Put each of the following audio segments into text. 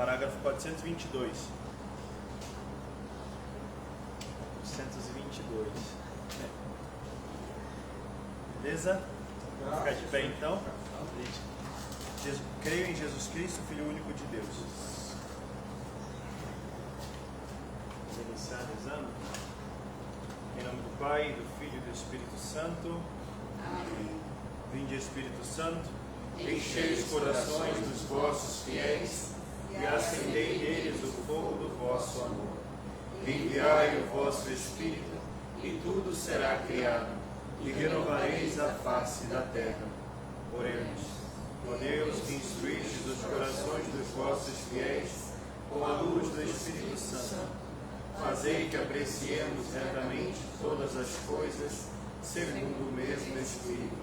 parágrafo 422. 422. Beleza? Vamos ficar de pé então. Creio em Jesus Cristo, Filho único de Deus. Vamos iniciar rezando. Em nome do Pai, do Filho e do Espírito Santo. Amém. Vinde, Espírito Santo, enchei os corações dos vossos fiéis e acendei neles o fogo do vosso amor. Enviai o vosso Espírito, e tudo será criado, e renovareis a face da terra. Oremos. Ó Deus, que instruístes os corações dos vossos fiéis com a luz do Espírito Santo, fazei que apreciemos retamente todas as coisas segundo o mesmo Espírito,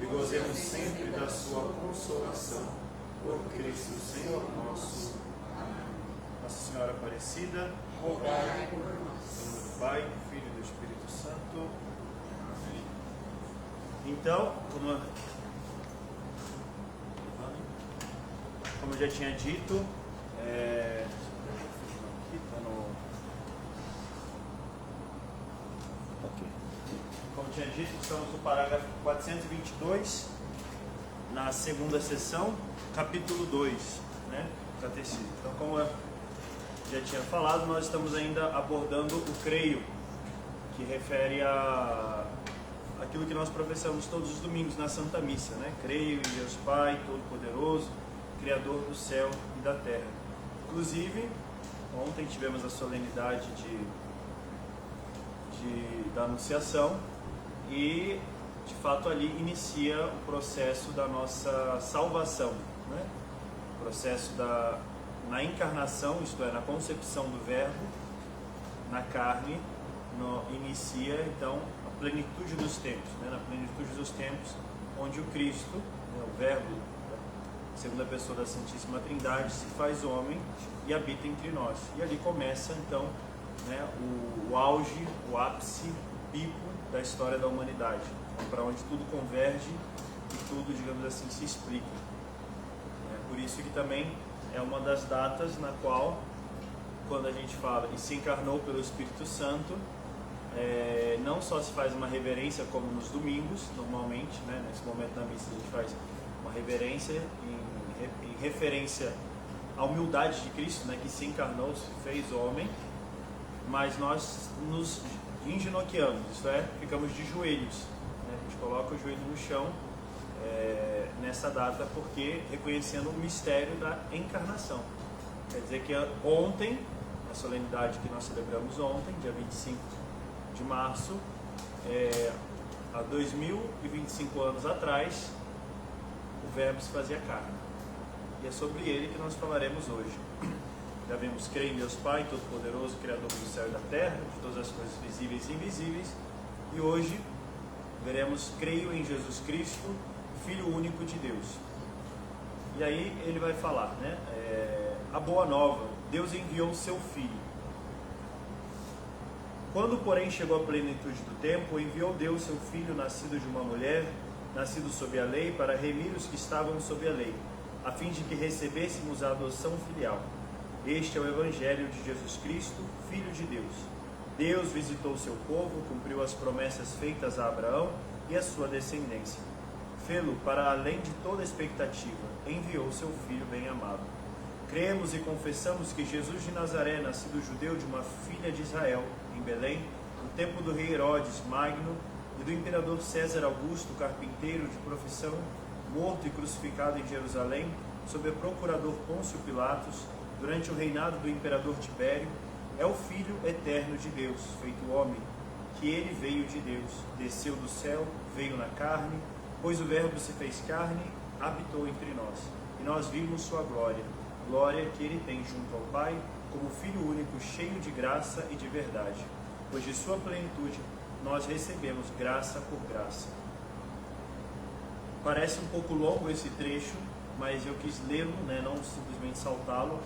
e gozemos sempre da sua consolação. Por Cristo Senhor nosso. Amém. Nossa Senhora Aparecida, rogai por em nós. nome do Pai, do Filho e do Espírito Santo. Amém. Então, como eu já tinha dito, como tinha dito, estamos no parágrafo 422, na segunda sessão, capítulo 2, né? Catecismo. Então, como eu já tinha falado, nós estamos ainda abordando o creio, que refere a aquilo que nós professamos todos os domingos na Santa Missa, né? Creio em Deus Pai Todo-Poderoso, Criador do céu e da terra. Inclusive, ontem tivemos a solenidade da Anunciação e, de fato, ali inicia o processo da nossa salvação, né? O processo na encarnação, isto é, na concepção do Verbo, na carne, inicia, então, a plenitude dos tempos, né? Na plenitude dos tempos, onde o Cristo, né, o Verbo, segunda pessoa da Santíssima Trindade, se faz homem e habita entre nós. E ali começa, então, né, o auge, o ápice, o pico da história da humanidade, para onde tudo converge e tudo, digamos assim, se explica. Por isso que também é uma das datas na qual, quando a gente fala e se encarnou pelo Espírito Santo, não só se faz uma reverência como nos domingos, normalmente, né, nesse momento da missa a gente faz uma reverência em referência à humildade de Cristo, né, que se encarnou, se fez homem, mas nós nos enginoqueamos, isto é, ficamos de joelhos, né, a gente coloca o joelho no chão nessa data, porque reconhecendo o mistério da encarnação. Quer dizer que ontem, a solenidade que nós celebramos ontem, dia 25 de março, há 2025 anos atrás, o Verbo se fazia carne. E é sobre ele que nós falaremos hoje. Já vimos crer em Deus Pai Todo-Poderoso, Criador do céu e da terra, de todas as coisas visíveis e invisíveis. E hoje veremos creio em Jesus Cristo, Filho único de Deus. E aí ele vai falar, né? A boa nova, Deus enviou o seu Filho. Quando, porém, chegou a plenitude do tempo, enviou Deus seu Filho, nascido de uma mulher, nascido sob a lei, para remir os que estavam sob a lei, a fim de que recebêssemos a adoção filial. Este é o Evangelho de Jesus Cristo, Filho de Deus. Deus visitou seu povo, cumpriu as promessas feitas a Abraão e a sua descendência. Fê-lo para além de toda expectativa, enviou seu Filho bem-amado. Cremos e confessamos que Jesus de Nazaré, nascido judeu de uma filha de Israel, em Belém, no tempo do rei Herodes Magno e do imperador César Augusto, carpinteiro de profissão, morto e crucificado em Jerusalém, sob o procurador Pôncio Pilatos, durante o reinado do imperador Tibério, é o Filho eterno de Deus, feito homem, que ele veio de Deus, desceu do céu, veio na carne, pois o Verbo se fez carne, habitou entre nós, e nós vimos sua glória, glória que ele tem junto ao Pai, como Filho único, cheio de graça e de verdade, pois de sua plenitude nós recebemos graça por graça. Parece um pouco longo esse trecho, mas eu quis lê-lo, né, não simplesmente saltá-lo,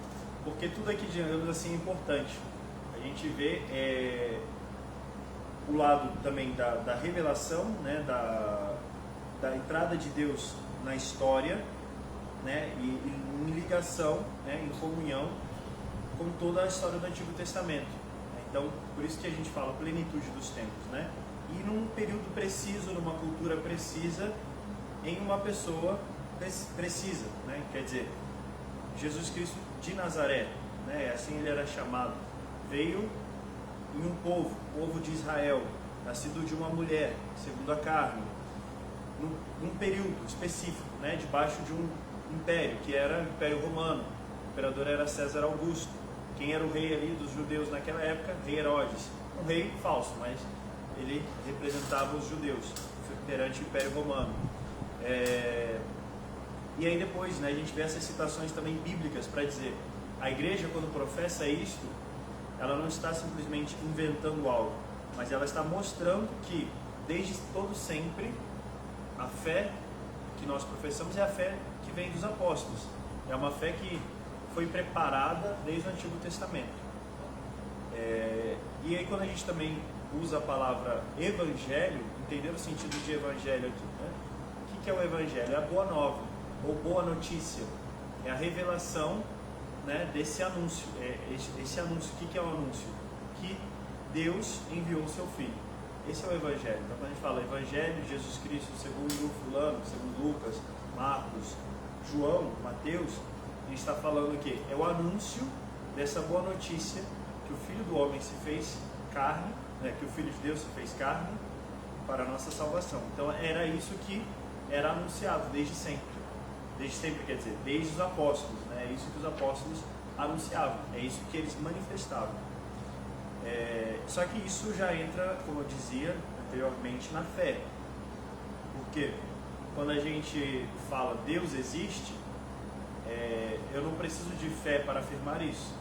porque tudo aqui, digamos assim, é importante. A gente vê o lado também da revelação, né, da entrada de Deus na história, né, e em ligação, né, em comunhão com toda a história do Antigo Testamento. Então, por isso que a gente fala plenitude dos tempos, né? E num período preciso, numa cultura precisa, em uma pessoa precisa, né? Quer dizer, Jesus Cristo de Nazaré, né? Assim ele era chamado, veio em um povo de Israel, nascido de uma mulher, segundo a carne, num período específico, né? Debaixo de um império, que era o Império Romano. O imperador era César Augusto. Quem era o rei ali dos judeus naquela época? Rei Herodes. Um rei falso, mas ele representava os judeus perante o Império Romano. E aí depois, né, a gente vê essas citações também bíblicas para dizer, a igreja quando professa isto, ela não está simplesmente inventando algo, mas ela está mostrando que desde todo sempre a fé que nós professamos é a fé que vem dos apóstolos, é uma fé que foi preparada desde o Antigo Testamento. E aí quando a gente também usa a palavra evangelho, entender o sentido de evangelho aqui, né? O que é o evangelho? É a boa nova, ou boa notícia, é a revelação, né, desse anúncio. Esse anúncio, o que é o anúncio? Que Deus enviou o seu Filho. Esse é o evangelho. Então quando a gente fala evangelho de Jesus Cristo segundo fulano, segundo Lucas, Marcos, João, Mateus, a gente está falando o quê? É o anúncio dessa boa notícia que o Filho do Homem se fez carne, né, que o Filho de Deus se fez carne para a nossa salvação. Então era isso que era anunciado desde sempre. Desde sempre, quer dizer, desde os apóstolos, né? É isso que os apóstolos anunciavam, é isso que eles manifestavam. Só que isso já entra, como eu dizia anteriormente, na fé. Porque quando a gente fala Deus existe, eu não preciso de fé para afirmar isso.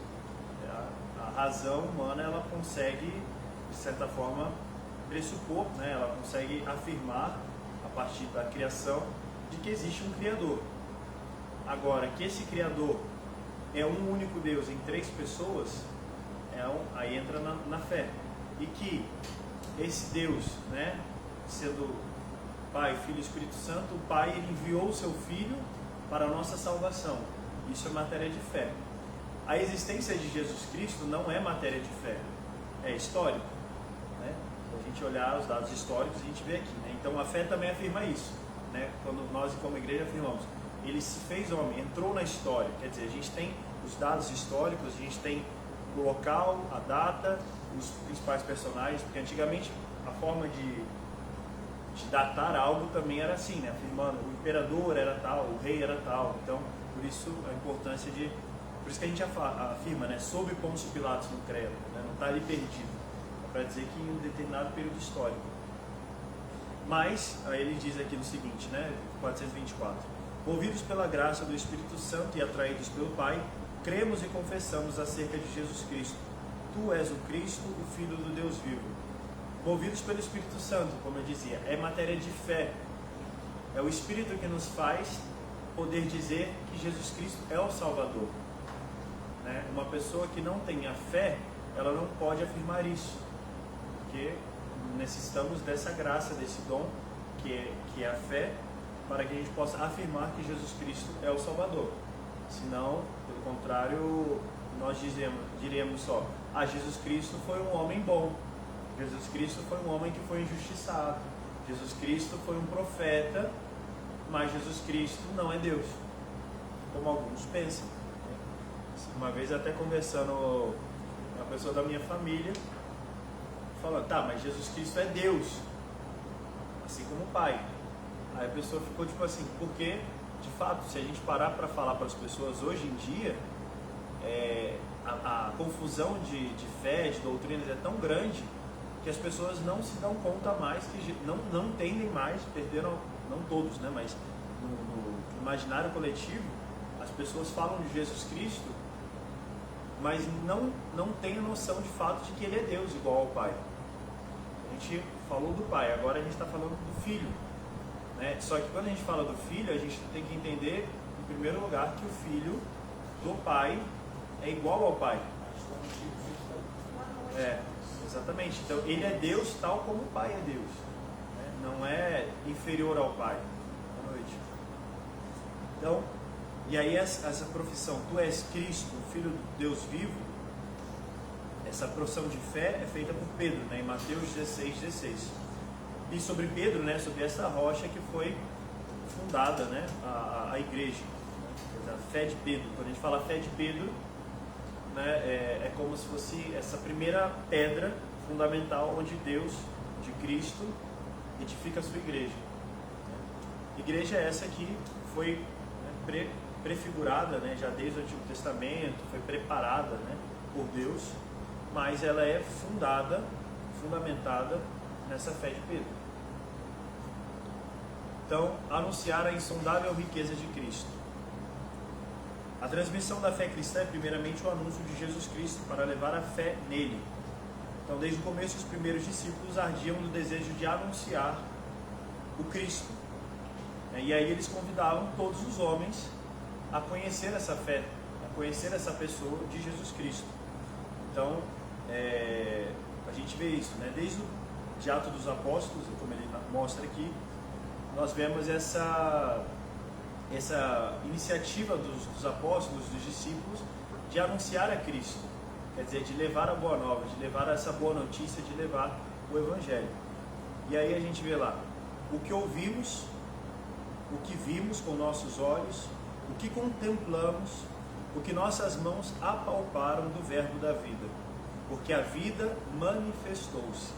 A razão humana, ela consegue, de certa forma, pressupor, né? Ela consegue afirmar, a partir da criação, de que existe um Criador. Agora, que esse Criador é um único Deus em três pessoas, aí entra na fé. E que esse Deus, né, sendo Pai, Filho e Espírito Santo, o Pai ele enviou o seu Filho para a nossa salvação. Isso é matéria de fé. A existência de Jesus Cristo não é matéria de fé, é histórico, né? Se a gente olhar os dados históricos, a gente vê aqui, né? Então a fé também afirma isso, né? Quando nós como igreja afirmamos, ele se fez homem, entrou na história, quer dizer, a gente tem os dados históricos, a gente tem o local, a data, os principais personagens, porque antigamente a forma de datar algo também era assim, né? Afirmando, o imperador era tal, o rei era tal, então por isso a importância por isso que a gente afirma, né? Sob Pôncio Pilatos no credo, né? Não está ali perdido, é para dizer que em um determinado período histórico. Mas, aí ele diz aqui no seguinte, né? 424, movidos pela graça do Espírito Santo e atraídos pelo Pai, cremos e confessamos acerca de Jesus Cristo. Tu és o Cristo, o Filho do Deus vivo. Movidos pelo Espírito Santo, como eu dizia, é matéria de fé. É o Espírito que nos faz poder dizer que Jesus Cristo é o Salvador. Né? Uma pessoa que não tem a fé, ela não pode afirmar isso. Porque necessitamos dessa graça, desse dom, que é a fé, para que a gente possa afirmar que Jesus Cristo é o Salvador. Senão, pelo contrário, nós diríamos só, Jesus Cristo foi um homem bom, Jesus Cristo foi um homem que foi injustiçado, Jesus Cristo foi um profeta, mas Jesus Cristo não é Deus, como alguns pensam. Uma vez até conversando com uma pessoa da minha família, falando, tá, mas Jesus Cristo é Deus, assim como o Pai. Aí a pessoa ficou tipo assim, porque, de fato, se a gente parar para falar para as pessoas hoje em dia, a confusão de fé, de doutrinas é tão grande que as pessoas não se dão conta mais, que não entendem mais, perderam, não todos, né, mas no imaginário coletivo, as pessoas falam de Jesus Cristo, mas não têm a noção de fato de que Ele é Deus, igual ao Pai. A gente falou do Pai, agora a gente está falando do Filho. Né? Só que quando a gente fala do Filho, a gente tem que entender, em primeiro lugar, que o Filho do Pai é igual ao Pai. Exatamente. Então, Ele é Deus tal como o Pai é Deus. Né? Não é inferior ao Pai. Boa noite. Então, E aí essa profissão, tu és Cristo, o Filho do Deus vivo, essa profissão de fé é feita por Pedro, né, em Mateus 16:16. E sobre Pedro, né, sobre essa rocha que foi fundada, né, a igreja, né, a fé de Pedro. Quando a gente fala fé de Pedro, né, é como se fosse essa primeira pedra fundamental onde Deus, de Cristo, edifica a sua igreja. Igreja essa que foi, né, prefigurada, né, já desde o Antigo Testamento, foi preparada, né, por Deus, mas ela é fundamentada nessa fé de Pedro. Então, anunciar a insondável riqueza de Cristo. A transmissão da fé cristã é primeiramente o anúncio de Jesus Cristo para levar a fé nele. Então, desde o começo, os primeiros discípulos ardiam no desejo de anunciar o Cristo. E aí eles convidavam todos os homens a conhecer essa fé, a conhecer essa pessoa de Jesus Cristo. Então, a gente vê isso, né? Desde o Atos dos Apóstolos, como ele mostra aqui, nós vemos essa iniciativa dos apóstolos, dos discípulos, de anunciar a Cristo. Quer dizer, de levar a boa nova, de levar essa boa notícia, de levar o Evangelho. E aí a gente vê lá, o que ouvimos, o que vimos com nossos olhos, o que contemplamos, o que nossas mãos apalparam do verbo da vida. Porque a vida manifestou-se.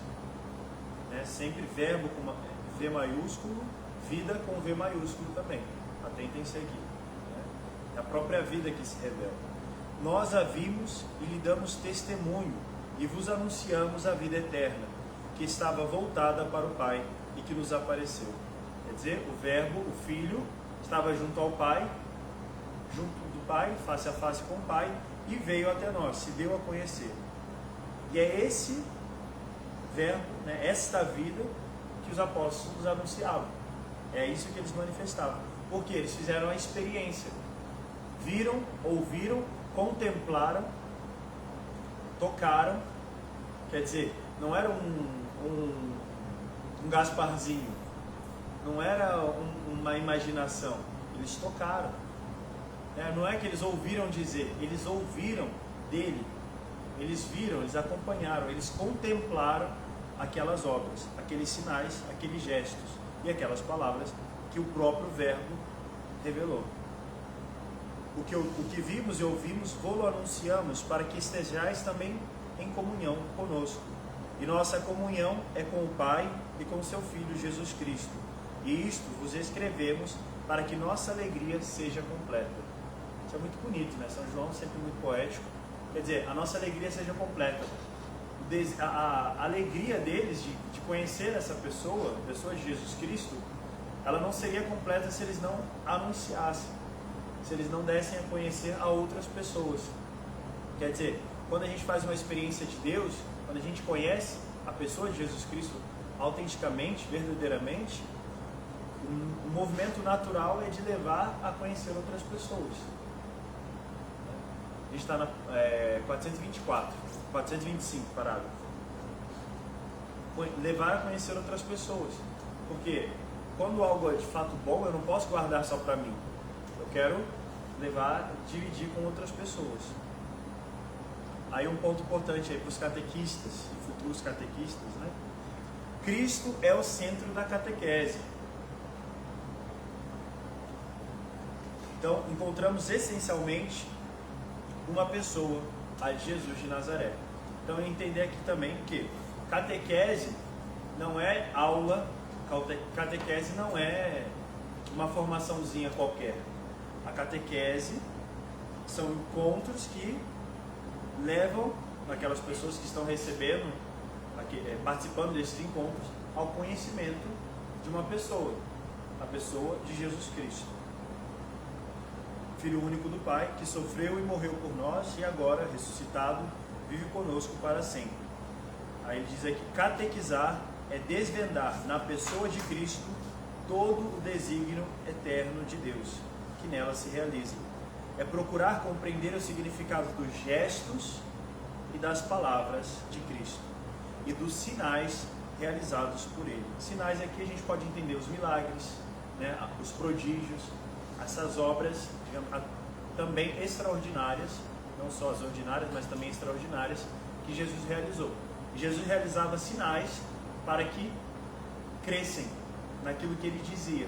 Né? Sempre verbo com V maiúsculo, vida com V maiúsculo também. Atentem-se aqui. Né? É a própria vida que se revela. Nós a vimos e lhe damos testemunho e vos anunciamos a vida eterna, que estava voltada para o Pai e que nos apareceu. Quer dizer, o Verbo, o Filho, estava junto ao Pai, junto do Pai, face a face com o Pai, e veio até nós, se deu a conhecer. E é esse Verbo, né, esta vida, que os apóstolos anunciavam. É isso que eles manifestavam. Porque eles fizeram a experiência. Viram, ouviram, contemplaram, tocaram. Quer dizer, não era um Gasparzinho, não era uma imaginação. Eles tocaram. Não é que eles ouviram dizer, eles ouviram dele. Eles viram, eles acompanharam, eles contemplaram aquelas obras, aqueles sinais, aqueles gestos e aquelas palavras que o próprio Verbo revelou. O que vimos e ouvimos, vou-lo anunciamos para que estejais também em comunhão conosco. E nossa comunhão é com o Pai e com o seu Filho Jesus Cristo. E isto vos escrevemos para que nossa alegria seja completa. Isso é muito bonito, né? São João sempre muito poético. Quer dizer, a nossa alegria seja completa. A alegria deles de conhecer essa pessoa, a pessoa de Jesus Cristo, ela não seria completa se eles não anunciassem, se eles não dessem a conhecer a outras pessoas. Quer dizer, quando a gente faz uma experiência de Deus, quando a gente conhece a pessoa de Jesus Cristo autenticamente, verdadeiramente, o movimento natural é de levar a conhecer outras pessoas. A gente está na 425 parágrafo. Levar a conhecer outras pessoas. Porque quando algo é de fato bom, eu não posso guardar só para mim. Eu quero dividir com outras pessoas. Aí um ponto importante aí para os catequistas e futuros catequistas, né? Cristo é o centro da catequese. Então encontramos essencialmente uma pessoa, a Jesus de Nazaré. Então entender aqui também que catequese não é aula, catequese não é uma formaçãozinha qualquer. A catequese são encontros que levam aquelas pessoas que estão recebendo, participando desses encontros, ao conhecimento de uma pessoa, a pessoa de Jesus Cristo, Filho único do Pai, que sofreu e morreu por nós e agora, ressuscitado, vive conosco para sempre. Aí ele diz aqui, catequizar é desvendar na pessoa de Cristo todo o desígnio eterno de Deus, que nela se realiza. É procurar compreender o significado dos gestos e das palavras de Cristo e dos sinais realizados por Ele. Sinais aqui a gente pode entender os milagres, né, os prodígios, essas obras, digamos, também extraordinárias, não só as ordinárias, mas também extraordinárias, que Jesus realizou. E Jesus realizava sinais para que crescem naquilo que ele dizia.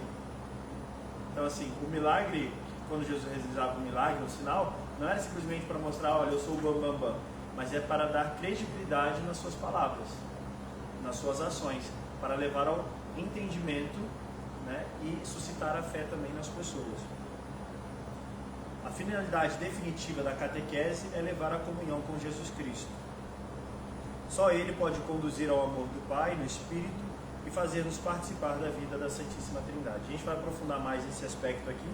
Então, assim, o milagre, quando Jesus realizava o milagre, o sinal, não era simplesmente para mostrar, olha, eu sou o bambambam, mas é para dar credibilidade nas suas palavras, nas suas ações, para levar ao entendimento, né, e suscitar a fé também nas pessoas. A finalidade definitiva da catequese é levar a comunhão com Jesus Cristo. Só Ele pode conduzir ao amor do Pai no Espírito e fazer-nos participar da vida da Santíssima Trindade. A gente vai aprofundar mais esse aspecto aqui,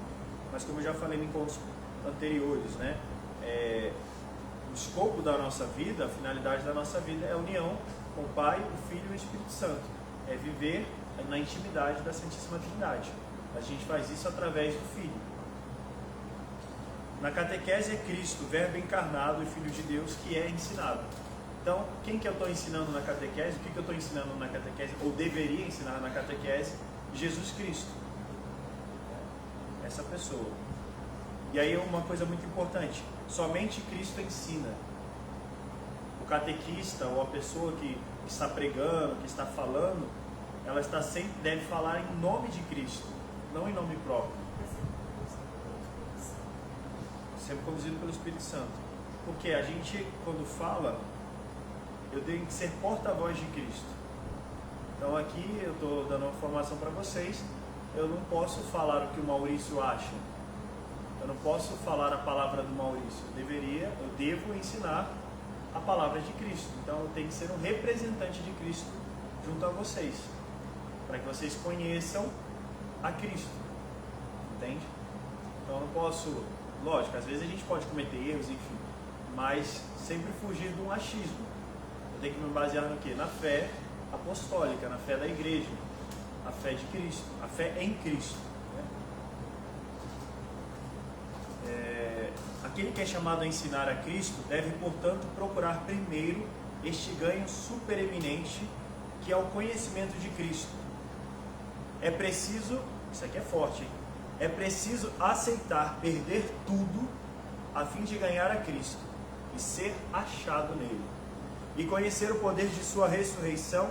mas como eu já falei em encontros anteriores, né, o escopo da nossa vida, a finalidade da nossa vida é a união com o Pai, o Filho e o Espírito Santo. É viver na intimidade da Santíssima Trindade. A gente faz isso através do Filho. Na catequese é Cristo, Verbo encarnado e Filho de Deus, que é ensinado. Então, quem que eu estou ensinando na catequese? O que eu estou ensinando na catequese? Ou deveria ensinar na catequese? Jesus Cristo. Essa pessoa. E aí uma coisa muito importante. Somente Cristo ensina. O catequista ou a pessoa que está pregando, que está falando, ela está sempre deve falar em nome de Cristo, não em nome próprio. Sempre conduzido pelo Espírito Santo. Porque a gente, quando fala, eu tenho que ser porta-voz de Cristo. Então aqui eu estou dando uma informação para vocês. Eu não posso falar o que o Maurício acha. Eu não posso falar a palavra do Maurício. Eu devo ensinar a palavra de Cristo. Então eu tenho que ser um representante de Cristo junto a vocês, para que vocês conheçam a Cristo. Entende? Então eu não posso, lógico, às vezes a gente pode cometer erros, enfim, mas sempre fugir do achismo. Eu tenho que me basear no quê? Na fé apostólica, na fé da igreja, a fé de Cristo, a fé em Cristo. Aquele que é chamado a ensinar a Cristo deve, portanto, procurar primeiro este ganho supereminente, que é o conhecimento de Cristo. É preciso, isso aqui é forte, hein? É preciso aceitar perder tudo a fim de ganhar a Cristo e ser achado nele, e conhecer o poder de sua ressurreição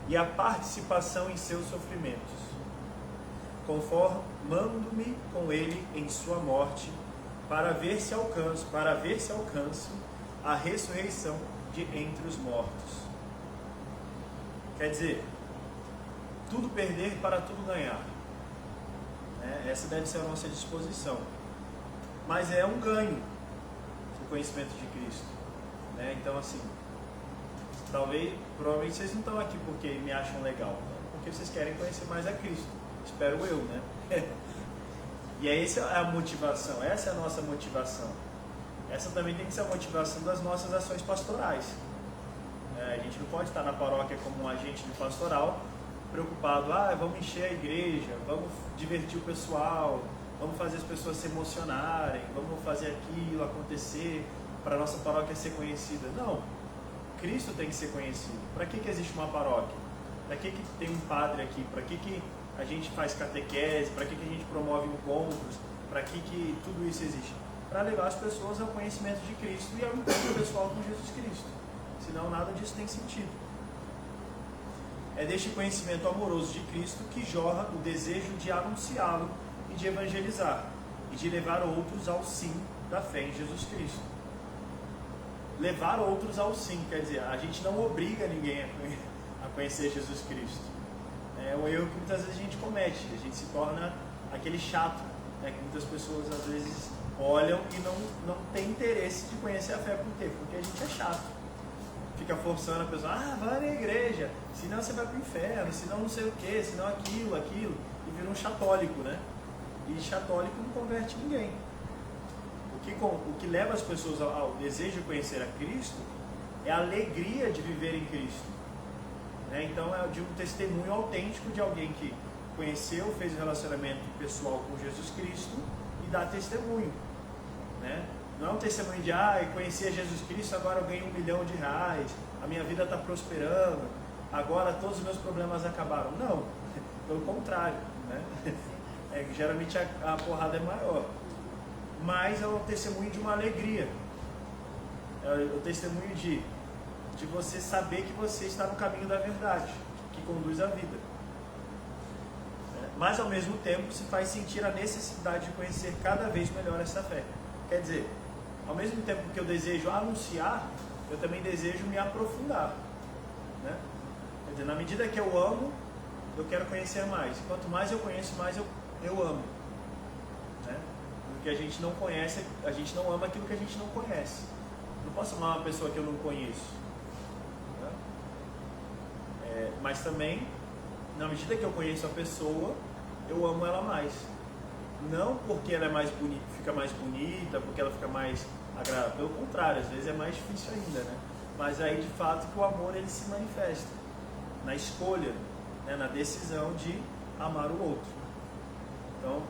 e a participação em seus sofrimentos, conformando-me com ele em sua morte, para ver se alcanço a ressurreição de entre os mortos. Quer dizer, tudo perder para tudo ganhar. Essa deve ser a nossa disposição. Mas é um ganho o conhecimento de Cristo. Então, assim, provavelmente vocês não estão aqui porque me acham legal, porque vocês querem conhecer mais a Cristo. Espero eu, né? E essa é a motivação, essa é a nossa motivação. Essa também tem que ser a motivação das nossas ações pastorais. A gente não pode estar na paróquia como um agente de pastoral, preocupado, vamos encher a igreja, vamos divertir o pessoal, vamos fazer as pessoas se emocionarem, vamos fazer aquilo acontecer para a nossa paróquia ser conhecida. Não, Cristo tem que ser conhecido. Para que existe uma paróquia? Para que tem um padre aqui? Para que a gente faz catequese? Para que a gente promove encontros? Para que tudo isso existe? Para levar as pessoas ao conhecimento de Cristo e ao encontro pessoal com Jesus Cristo. Senão nada disso tem sentido. É deste conhecimento amoroso de Cristo que jorra o desejo de anunciá-lo e de evangelizar, e de levar outros ao sim da fé em Jesus Cristo. Levar outros ao sim, quer dizer, a gente não obriga ninguém a conhecer Jesus Cristo. É um erro que muitas vezes a gente comete, a gente se torna aquele chato, que muitas pessoas às vezes olham e não tem interesse de conhecer a fé por quê? Porque a gente é chato. Fica forçando a pessoa, vai na igreja, senão você vai para o inferno, senão não sei o que, senão aquilo, e vira um chatólico, né? E chatólico não converte ninguém. O que leva as pessoas ao desejo de conhecer a Cristo é a alegria de viver em Cristo. Então é de um testemunho autêntico de alguém que conheceu, fez um relacionamento pessoal com Jesus Cristo e dá testemunho. Não é um testemunho de, conheci Jesus Cristo, agora eu ganho R$1 milhão, a minha vida está prosperando, agora todos os meus problemas acabaram. Não, pelo contrário. geralmente a porrada é maior. Mas é o testemunho de uma alegria. É o testemunho de você saber que você está no caminho da verdade, que conduz à vida. Mas ao mesmo tempo se faz sentir a necessidade de conhecer cada vez melhor essa fé. Quer dizer, ao mesmo tempo que eu desejo anunciar, eu também desejo me aprofundar, né? Quer dizer, na medida que eu amo, eu quero conhecer mais. Quanto mais eu conheço, mais eu amo, né? Porque a gente não conhece, a gente não ama aquilo que a gente não conhece. Não posso amar uma pessoa que eu não conheço, né? Mas também, na medida que eu conheço a pessoa, eu amo ela mais. Não porque ela é mais bonita, fica mais bonita, porque ela fica mais agradável. Pelo contrário, às vezes é mais difícil ainda, né? Mas aí, de fato, que o amor ele se manifesta na escolha, né? Na decisão de amar o outro. Então,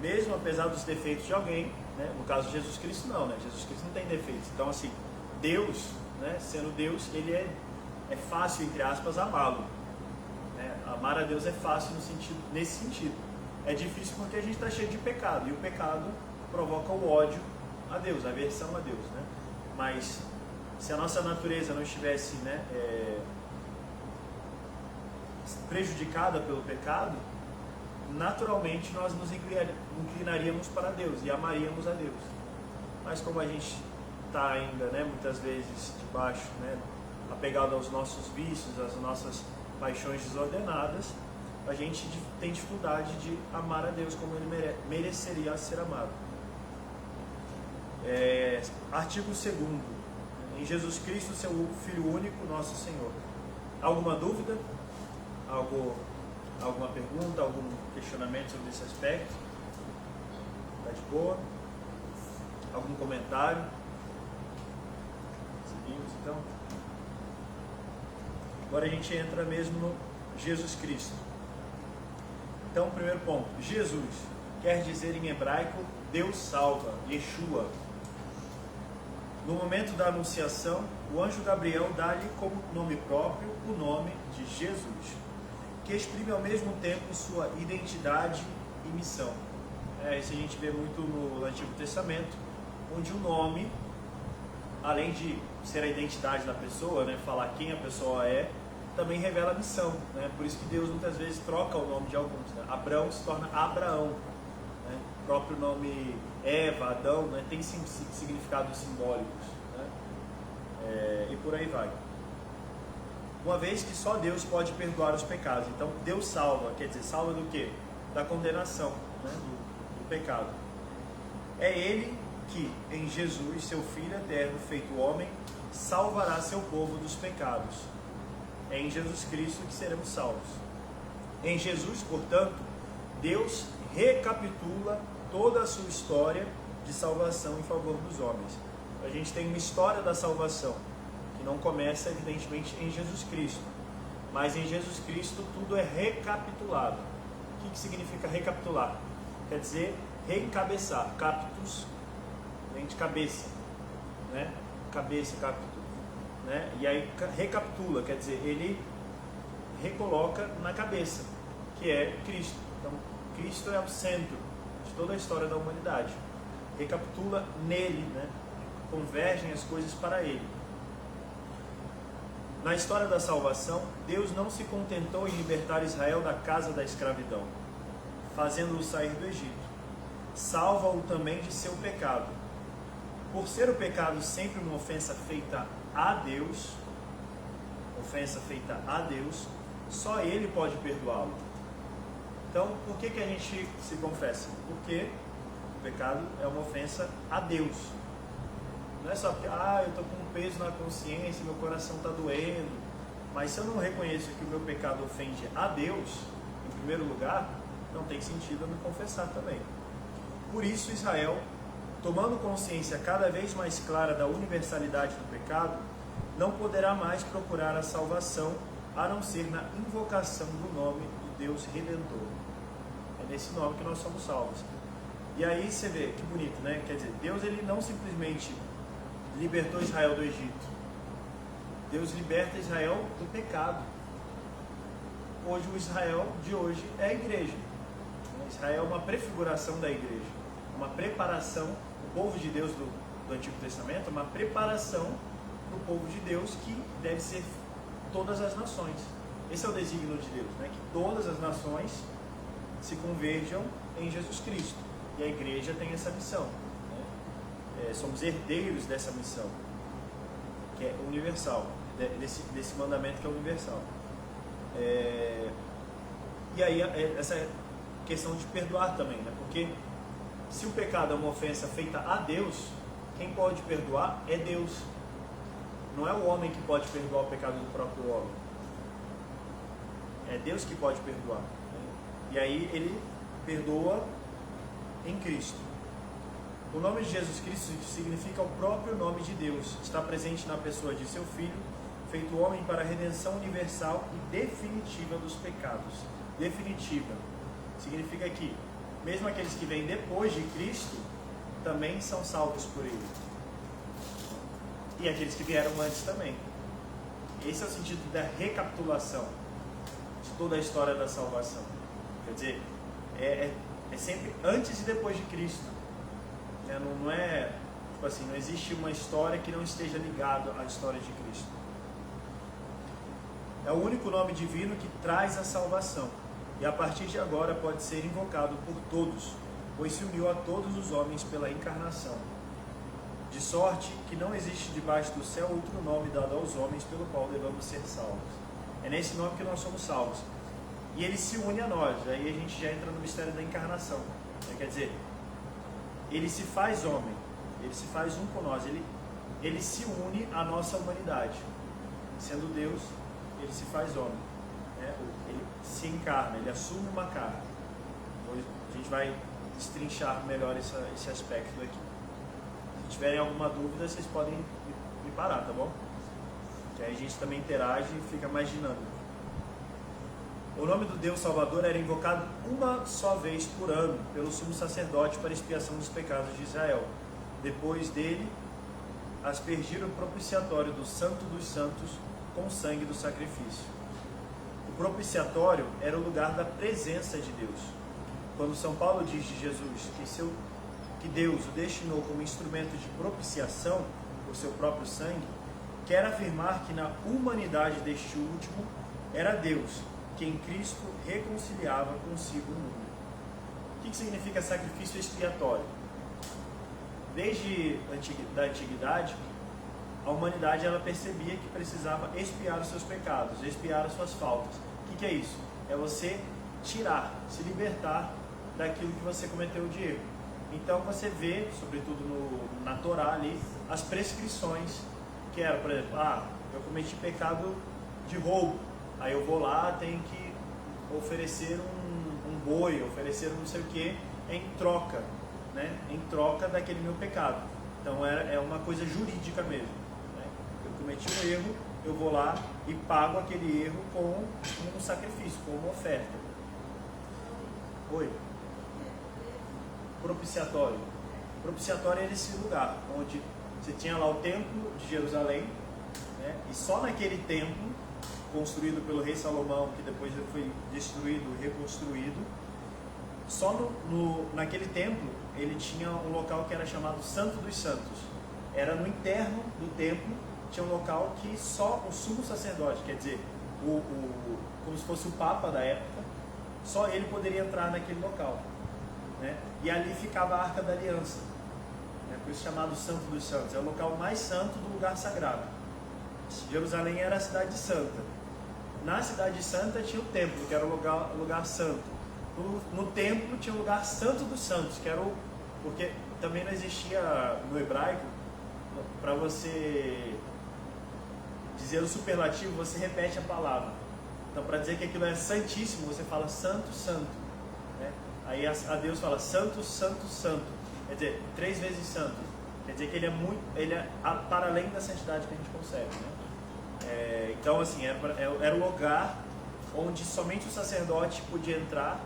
mesmo apesar dos defeitos de alguém, né? No caso de Jesus Cristo, não, né? Jesus Cristo não tem defeitos. Então, assim, Deus, né? Sendo Deus, ele é fácil, entre aspas, amá-lo. Amar a Deus é fácil nesse sentido. É difícil porque a gente está cheio de pecado. E o pecado provoca o ódio a Deus, a aversão a Deus, né? Mas se a nossa natureza não estivesse, né, prejudicada pelo pecado, naturalmente nós nos inclinaríamos para Deus e amaríamos a Deus. Mas como a gente está ainda, né, muitas vezes debaixo, né, apegado aos nossos vícios, às nossas paixões desordenadas, a gente tem dificuldade de amar a Deus como ele mereceria ser amado. Artigo 2º. Em Jesus Cristo, seu Filho único, nosso Senhor. Alguma dúvida? Alguma pergunta? Algum questionamento sobre esse aspecto? Está de boa? Algum comentário? Seguimos então. Agora a gente entra mesmo no Jesus Cristo. Então, primeiro ponto, Jesus quer dizer em hebraico Deus salva, Yeshua. No momento da anunciação, o anjo Gabriel dá-lhe como nome próprio o nome de Jesus, que exprime ao mesmo tempo sua identidade e missão. Isso a gente vê muito no Antigo Testamento, onde o nome, além de ser a identidade da pessoa, né, falar quem a pessoa é, também revela a missão, né? Por isso que Deus muitas vezes troca o nome de alguns, né? Abrão se torna Abraão, né? O próprio nome Eva, Adão, né? Tem significados simbólicos, né? E por aí vai. Uma vez que só Deus pode perdoar os pecados. Então Deus salva, quer dizer, salva do quê? Da condenação, né? do pecado. É Ele que, em Jesus, seu Filho eterno, feito homem, salvará seu povo dos pecados. É em Jesus Cristo que seremos salvos. Em Jesus, portanto, Deus recapitula toda a sua história de salvação em favor dos homens. A gente tem uma história da salvação, que não começa, evidentemente, em Jesus Cristo. Mas em Jesus Cristo tudo é recapitulado. O que significa recapitular? Quer dizer, reencabeçar. Captus, vem de cabeça, né? Cabeça, captus. Né? E aí recapitula, quer dizer, ele recoloca na cabeça, que é Cristo. Então, Cristo é o centro de toda a história da humanidade. Recapitula nele, né? Convergem as coisas para ele. Na história da salvação, Deus não se contentou em libertar Israel da casa da escravidão, fazendo-o sair do Egito. Salva-o também de seu pecado. Por ser o pecado sempre uma ofensa feita a Deus, só Ele pode perdoá-lo. Então, por que a gente se confessa? Porque o pecado é uma ofensa a Deus. Não é só porque, eu estou com um peso na consciência, meu coração está doendo. Mas se eu não reconheço que o meu pecado ofende a Deus, em primeiro lugar, não tem sentido eu me confessar também. Por isso, Israel, tomando consciência cada vez mais clara da universalidade do pecado, não poderá mais procurar a salvação, a não ser na invocação do nome do Deus Redentor. É nesse nome que nós somos salvos. E aí você vê, que bonito, né? Quer dizer, Deus ele não simplesmente libertou Israel do Egito. Deus liberta Israel do pecado. Hoje o Israel de hoje é a igreja. Israel é uma prefiguração da igreja, uma preparação, o povo de Deus do Antigo Testamento, uma preparação para o povo de Deus que deve ser todas as nações. Esse é o desígnio de Deus, né? Que todas as nações se converjam em Jesus Cristo. E a igreja tem essa missão, né? Somos herdeiros dessa missão, que é universal, desse mandamento que é universal. E aí essa questão de perdoar também, né? Porque se o pecado é uma ofensa feita a Deus, quem pode perdoar é Deus. Não é o homem que pode perdoar o pecado do próprio homem. É Deus que pode perdoar, né? E aí ele perdoa em Cristo. O nome de Jesus Cristo significa o próprio nome de Deus. Está presente na pessoa de seu Filho, feito homem para a redenção universal e definitiva dos pecados. Definitiva. Significa que mesmo aqueles que vêm depois de Cristo também são salvos por Ele. E aqueles que vieram antes também. Esse é o sentido da recapitulação de toda a história da salvação. Quer dizer, é sempre antes e depois de Cristo. Não é, tipo assim, não existe uma história que não esteja ligada à história de Cristo. É o único nome divino que traz a salvação. E a partir de agora pode ser invocado por todos, pois se uniu a todos os homens pela encarnação. De sorte que não existe debaixo do céu outro nome dado aos homens pelo qual devamos ser salvos. É nesse nome que nós somos salvos. E ele se une a nós. Aí a gente já entra no mistério da encarnação. Quer dizer, ele se faz homem, ele se faz um com nós, ele se une à nossa humanidade. Sendo Deus, ele se faz homem, né? Ele se encarna, ele assume uma carne. Hoje a gente vai destrinchar melhor esse aspecto aqui. Se tiverem alguma dúvida, vocês podem me parar, tá bom? Que aí a gente também interage e fica mais dinâmico. O nome do Deus Salvador era invocado uma só vez por ano pelo sumo sacerdote para expiação dos pecados de Israel. Depois dele, aspergir o propiciatório do Santo dos Santos com o sangue do sacrifício. O propiciatório era o lugar da presença de Deus. Quando São Paulo diz de Jesus que Deus o destinou como instrumento de propiciação por seu próprio sangue, quer afirmar que na humanidade deste último era Deus que em Cristo reconciliava consigo o mundo. O que significa sacrifício expiatório? Desde a antiguidade, a humanidade ela percebia que precisava expiar os seus pecados, expiar as suas faltas. O que é isso? É você tirar, se libertar daquilo que você cometeu de erro. Então você vê, sobretudo na Torá ali, as prescrições que eram, por exemplo, eu cometi pecado de roubo. Aí eu vou lá, tenho que oferecer um boi, oferecer não sei o que, em troca, né? Em troca daquele meu pecado. Então é uma coisa jurídica mesmo, né? Eu cometi um erro, eu vou lá e pago aquele erro com um sacrifício, com uma oferta. Oi? Propiciatório. Propiciatório era esse lugar onde você tinha lá o templo de Jerusalém, né? E só naquele templo, construído pelo rei Salomão, que depois foi destruído e reconstruído, só naquele templo ele tinha um local que era chamado Santo dos Santos. Era no interno do templo, tinha um local que só o sumo sacerdote, quer dizer, como se fosse o Papa da época, só ele poderia entrar naquele local, né? E ali ficava a Arca da Aliança, né? Por isso chamado Santo dos Santos. É o local mais santo do lugar sagrado. Jerusalém era a cidade santa. Na cidade santa tinha o templo, que era o lugar santo. No templo tinha o lugar santo dos santos, que era porque também não existia no hebraico, para você dizer o superlativo, você repete a palavra. Então, para dizer que aquilo é santíssimo, você fala santo, santo, né? Aí a Deus fala santo, santo, santo. Quer dizer, 3 vezes santo. Quer dizer que ele é para além da santidade que a gente consegue, né? Então, assim, era o lugar onde somente o sacerdote podia entrar,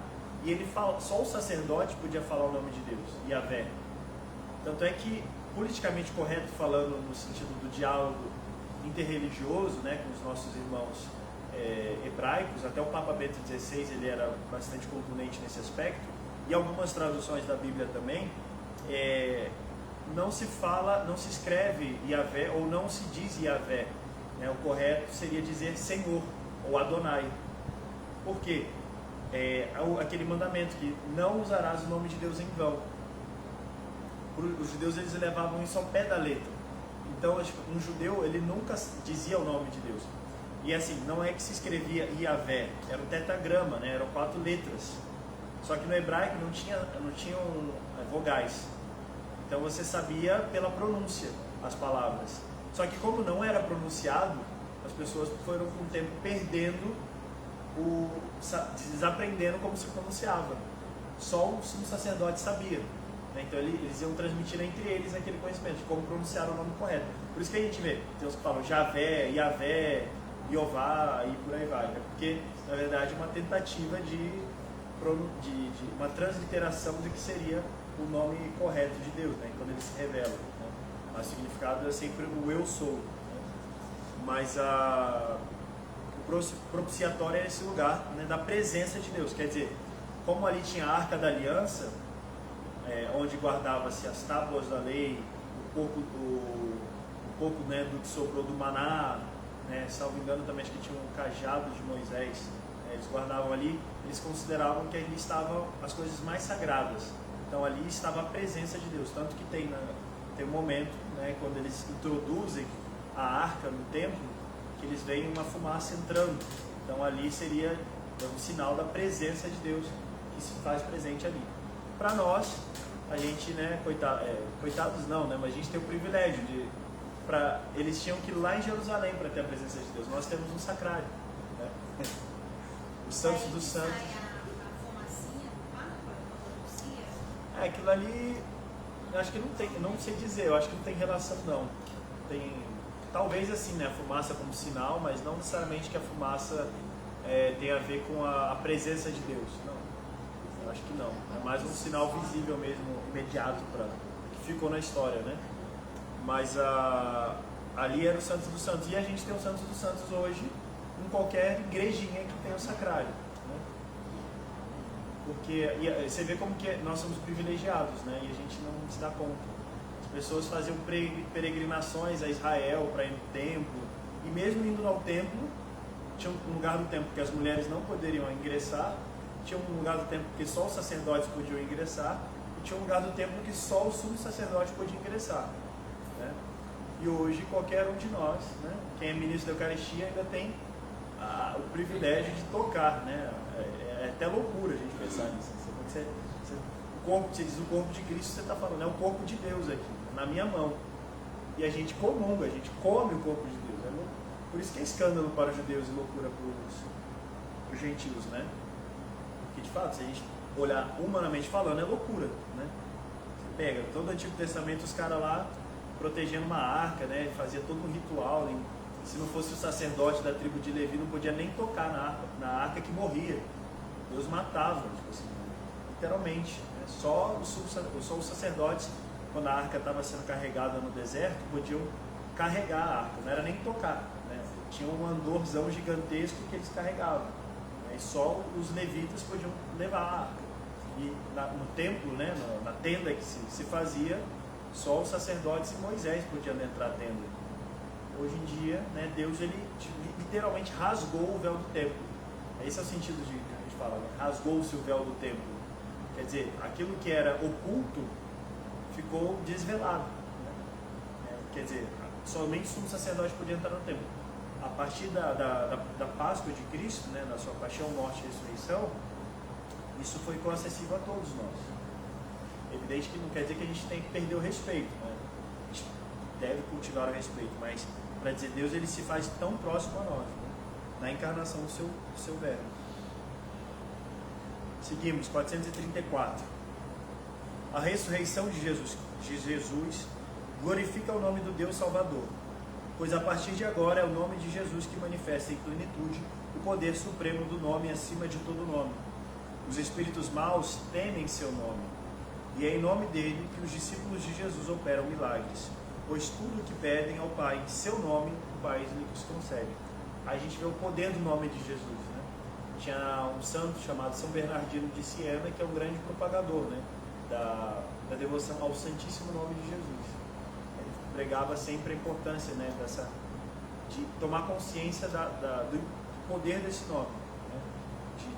e só o sacerdote podia falar o nome de Deus, Yahvé. Tanto é que, politicamente correto, falando no sentido do diálogo interreligioso, né, com os nossos irmãos hebraicos, até o Papa Bento XVI ele era bastante contundente nesse aspecto, e algumas traduções da Bíblia também, não se fala, não se escreve Yahvé ou não se diz Yahvé, né? O correto seria dizer Senhor ou Adonai. Por quê? Aquele mandamento que não usarás o nome de Deus em vão. Os judeus, eles levavam isso ao pé da letra. Então um judeu, ele nunca dizia o nome de Deus. E assim, não é que se escrevia Yahvé, era um tetragrama, né? Eram 4 letras. Só que no hebraico não tinham vogais. Então você sabia pela pronúncia as palavras. Só que como não era pronunciado, as pessoas foram com o tempo perdendo, desaprendendo como se pronunciava. Só o sumo sacerdote sabia. Então eles iam transmitir entre eles aquele conhecimento de como pronunciar o nome correto. Por isso que a gente vê, tem uns que falam Javé, Yahvé, Jeová e por aí vai, né? Porque na verdade é uma tentativa de uma transliteração do que seria o nome correto de Deus, né? Quando ele se revela, né? Mas o significado é sempre o eu sou, né? Mas o propiciatório é esse lugar, né, da presença de Deus. Quer dizer, como ali tinha a Arca da Aliança, onde guardava-se as tábuas da lei, o pouco né, do que sobrou do maná, né, salvo engano também acho que tinha um cajado de Moisés, né, eles guardavam ali, eles consideravam que ali estavam as coisas mais sagradas. Então ali estava a presença de Deus, tanto que tem um momento, né, quando eles introduzem a arca no templo, que eles veem uma fumaça entrando. Então ali seria um sinal da presença de Deus que se faz presente ali. Para nós, a gente, né, coitados não, né, mas a gente tem o privilégio eles tinham que ir lá em Jerusalém para ter a presença de Deus. Nós temos um sacrário, né? Os santos dos santos. Aquilo ali, acho que não sei dizer, eu acho que não tem relação não. Talvez assim, né, a fumaça como sinal, mas não necessariamente que a fumaça tem a ver com a presença de Deus. Não, eu acho que não. É mais um sinal visível mesmo, imediato, que ficou na história, né? Mas ali era o Santos dos Santos. E a gente tem o Santos dos Santos hoje em qualquer igrejinha que tenha o sacrário, né? Porque você vê como que nós somos privilegiados, né? E a gente não se dá conta. As pessoas faziam peregrinações a Israel para ir no templo. E mesmo indo ao templo, tinha um lugar do templo que as mulheres não poderiam ingressar. Tinha um lugar do templo que só os sacerdotes podiam ingressar. E tinha um lugar do templo que só o sumo sacerdote podia ingressar. E hoje qualquer um de nós, né, quem é ministro da Eucaristia, ainda tem o privilégio de tocar, né? É até loucura a gente pensar nisso. Você diz o corpo de Cristo, você está falando, é o corpo de Deus aqui, na minha mão. E a gente comunga, a gente come o corpo de Deus. Por isso que é escândalo para os judeus e loucura para os gentios, né? Porque de fato, se a gente olhar humanamente falando, é loucura, né? Você pega todo o Antigo Testamento, os caras lá protegendo uma arca, né? Fazia todo um ritual. Se não fosse o sacerdote da tribo de Levi, não podia nem tocar na arca que morria. Deus matava, tipo assim, literalmente, né? Só os sacerdotes, quando a arca estava sendo carregada no deserto, podiam carregar a arca, não era nem tocar, né? Tinha um andorzão gigantesco que eles carregavam, né? E só os levitas podiam levar a arca. E no templo, né? Na tenda que se fazia, só os sacerdotes e Moisés podiam entrar na tenda. Hoje em dia, né, Deus ele literalmente rasgou o véu do templo. Esse é o sentido que a gente fala, né? Rasgou-se o véu do templo. Quer dizer, aquilo que era oculto ficou desvelado, né? Quer dizer, somente o sumo sacerdote podia entrar no templo. A partir da Páscoa de Cristo, né, da sua paixão, morte e ressurreição, isso foi acessível a todos nós. Evidente que não quer dizer que a gente tem que perder o respeito, né? A gente deve cultivar o respeito, mas para dizer Deus, ele se faz tão próximo a nós, né? Na encarnação do seu verbo. Seguimos, 434. A ressurreição de Jesus glorifica o nome do Deus Salvador, pois a partir de agora é o nome de Jesus que manifesta em plenitude o poder supremo do nome acima de todo nome. Os espíritos maus temem seu nome. E é em nome dele que os discípulos de Jesus operam milagres, pois tudo o que pedem ao Pai em seu nome, o Pai lhes concede. Aí a gente vê o poder do nome de Jesus, né? tinha um santo chamado São Bernardino de Siena, que é um grande propagador, né, da devoção ao Santíssimo Nome de Jesus. Ele pregava sempre a importância, né, de tomar consciência do poder desse nome, né,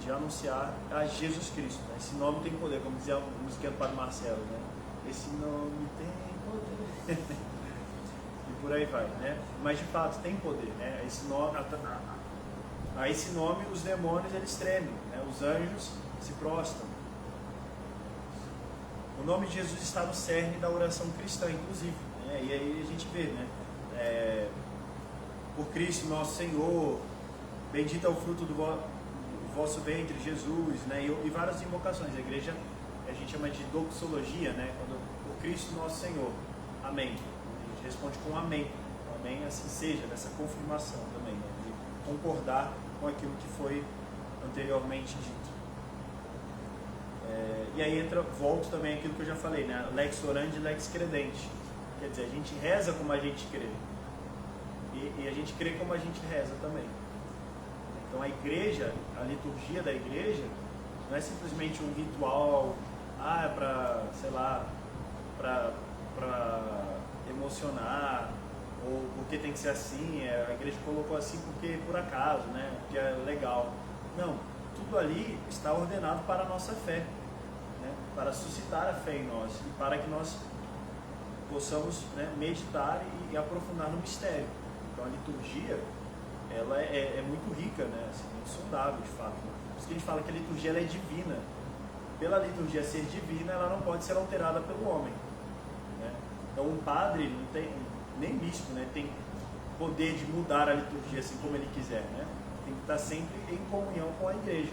de anunciar a Jesus Cristo. Né? Esse nome tem poder, como dizia o musiquinha do Padre Marcelo, né? Esse nome tem poder. E por aí vai, né? Mas de fato tem poder, né? A esse nome os demônios eles tremem, né? Os anjos se prostram. O nome de Jesus está no cerne da oração cristã, inclusive, né? E aí a gente vê, né? Por Cristo nosso Senhor, bendito é o fruto do vosso ventre, Jesus, né? E várias invocações. A igreja a gente chama de doxologia, né? Quando por Cristo nosso Senhor, amém. A gente responde com amém. Amém, assim seja, dessa confirmação também, né? De concordar com aquilo que foi anteriormente dito. E aí volto também aquilo que eu já falei, né? Lex orandi, lex credenti. Quer dizer, a gente reza como a gente crê. E a gente crê como a gente reza também. Então a igreja, a liturgia da igreja, não é simplesmente um ritual, para, sei lá, para emocionar, ou porque tem que ser assim, a igreja colocou assim porque por acaso, né? Porque é legal. Não, tudo ali está ordenado para a nossa fé, né? Para suscitar a fé em nós e para que nós possamos, né, meditar e aprofundar no mistério. Então a liturgia, ela é muito rica, né? Assim, insondável de fato. Por isso que a gente fala que a liturgia ela é divina. Pela liturgia ser divina, ela não pode ser alterada pelo homem, né? Então um padre não tem, nem bispo, né, tem poder de mudar a liturgia assim como ele quiser, né? Tem que estar sempre em comunhão com a igreja,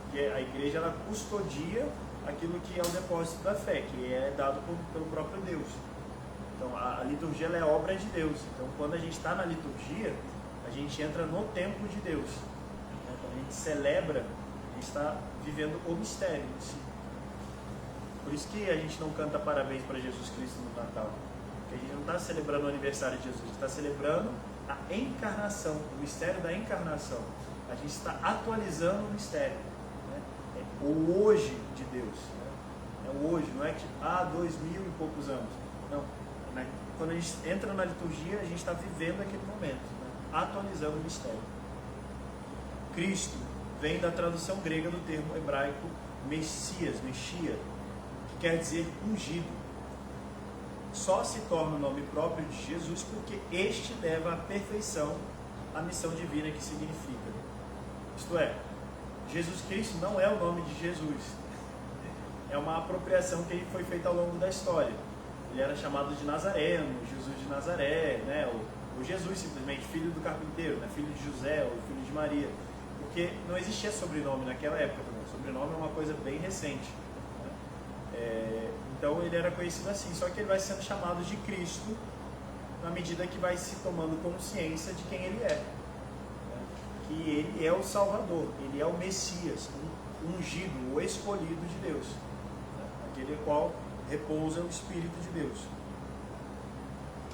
porque a igreja ela custodia aquilo que é o depósito da fé, que é dado pelo próprio Deus. Então a liturgia ela é obra de Deus. Então quando a gente está na liturgia, a gente entra no templo de Deus, né? Quando a gente celebra, a gente está vivendo o mistério em si. Por isso que a gente não canta parabéns para Jesus Cristo no Natal, porque a gente não está celebrando o aniversário de Jesus, a gente está celebrando a encarnação, o mistério da encarnação. A gente está atualizando o mistério, né? É o hoje de Deus, né? É o hoje, não é que 2000 e poucos anos. Não, né? Quando a gente entra na liturgia, a gente está vivendo aquele momento, né? Atualizando o mistério. Cristo vem da tradução grega do termo hebraico Messias, Mexia, que quer dizer ungido. Só se torna o nome próprio de Jesus porque este leva à perfeição a missão divina que significa. Isto é, Jesus Cristo não é o nome de Jesus. É uma apropriação que foi feita ao longo da história. Ele era chamado de Nazareno, Jesus de Nazaré, né? Ou Jesus simplesmente, filho do carpinteiro, né? Filho de José ou filho de Maria. Porque não existia sobrenome naquela época também. Sobrenome é uma coisa bem recente, né? Então ele era conhecido assim, só que ele vai sendo chamado de Cristo na medida que vai se tomando consciência de quem ele é, né? Que ele é o Salvador, ele é o Messias, o ungido, o escolhido de Deus, né? Aquele qual repousa o Espírito de Deus.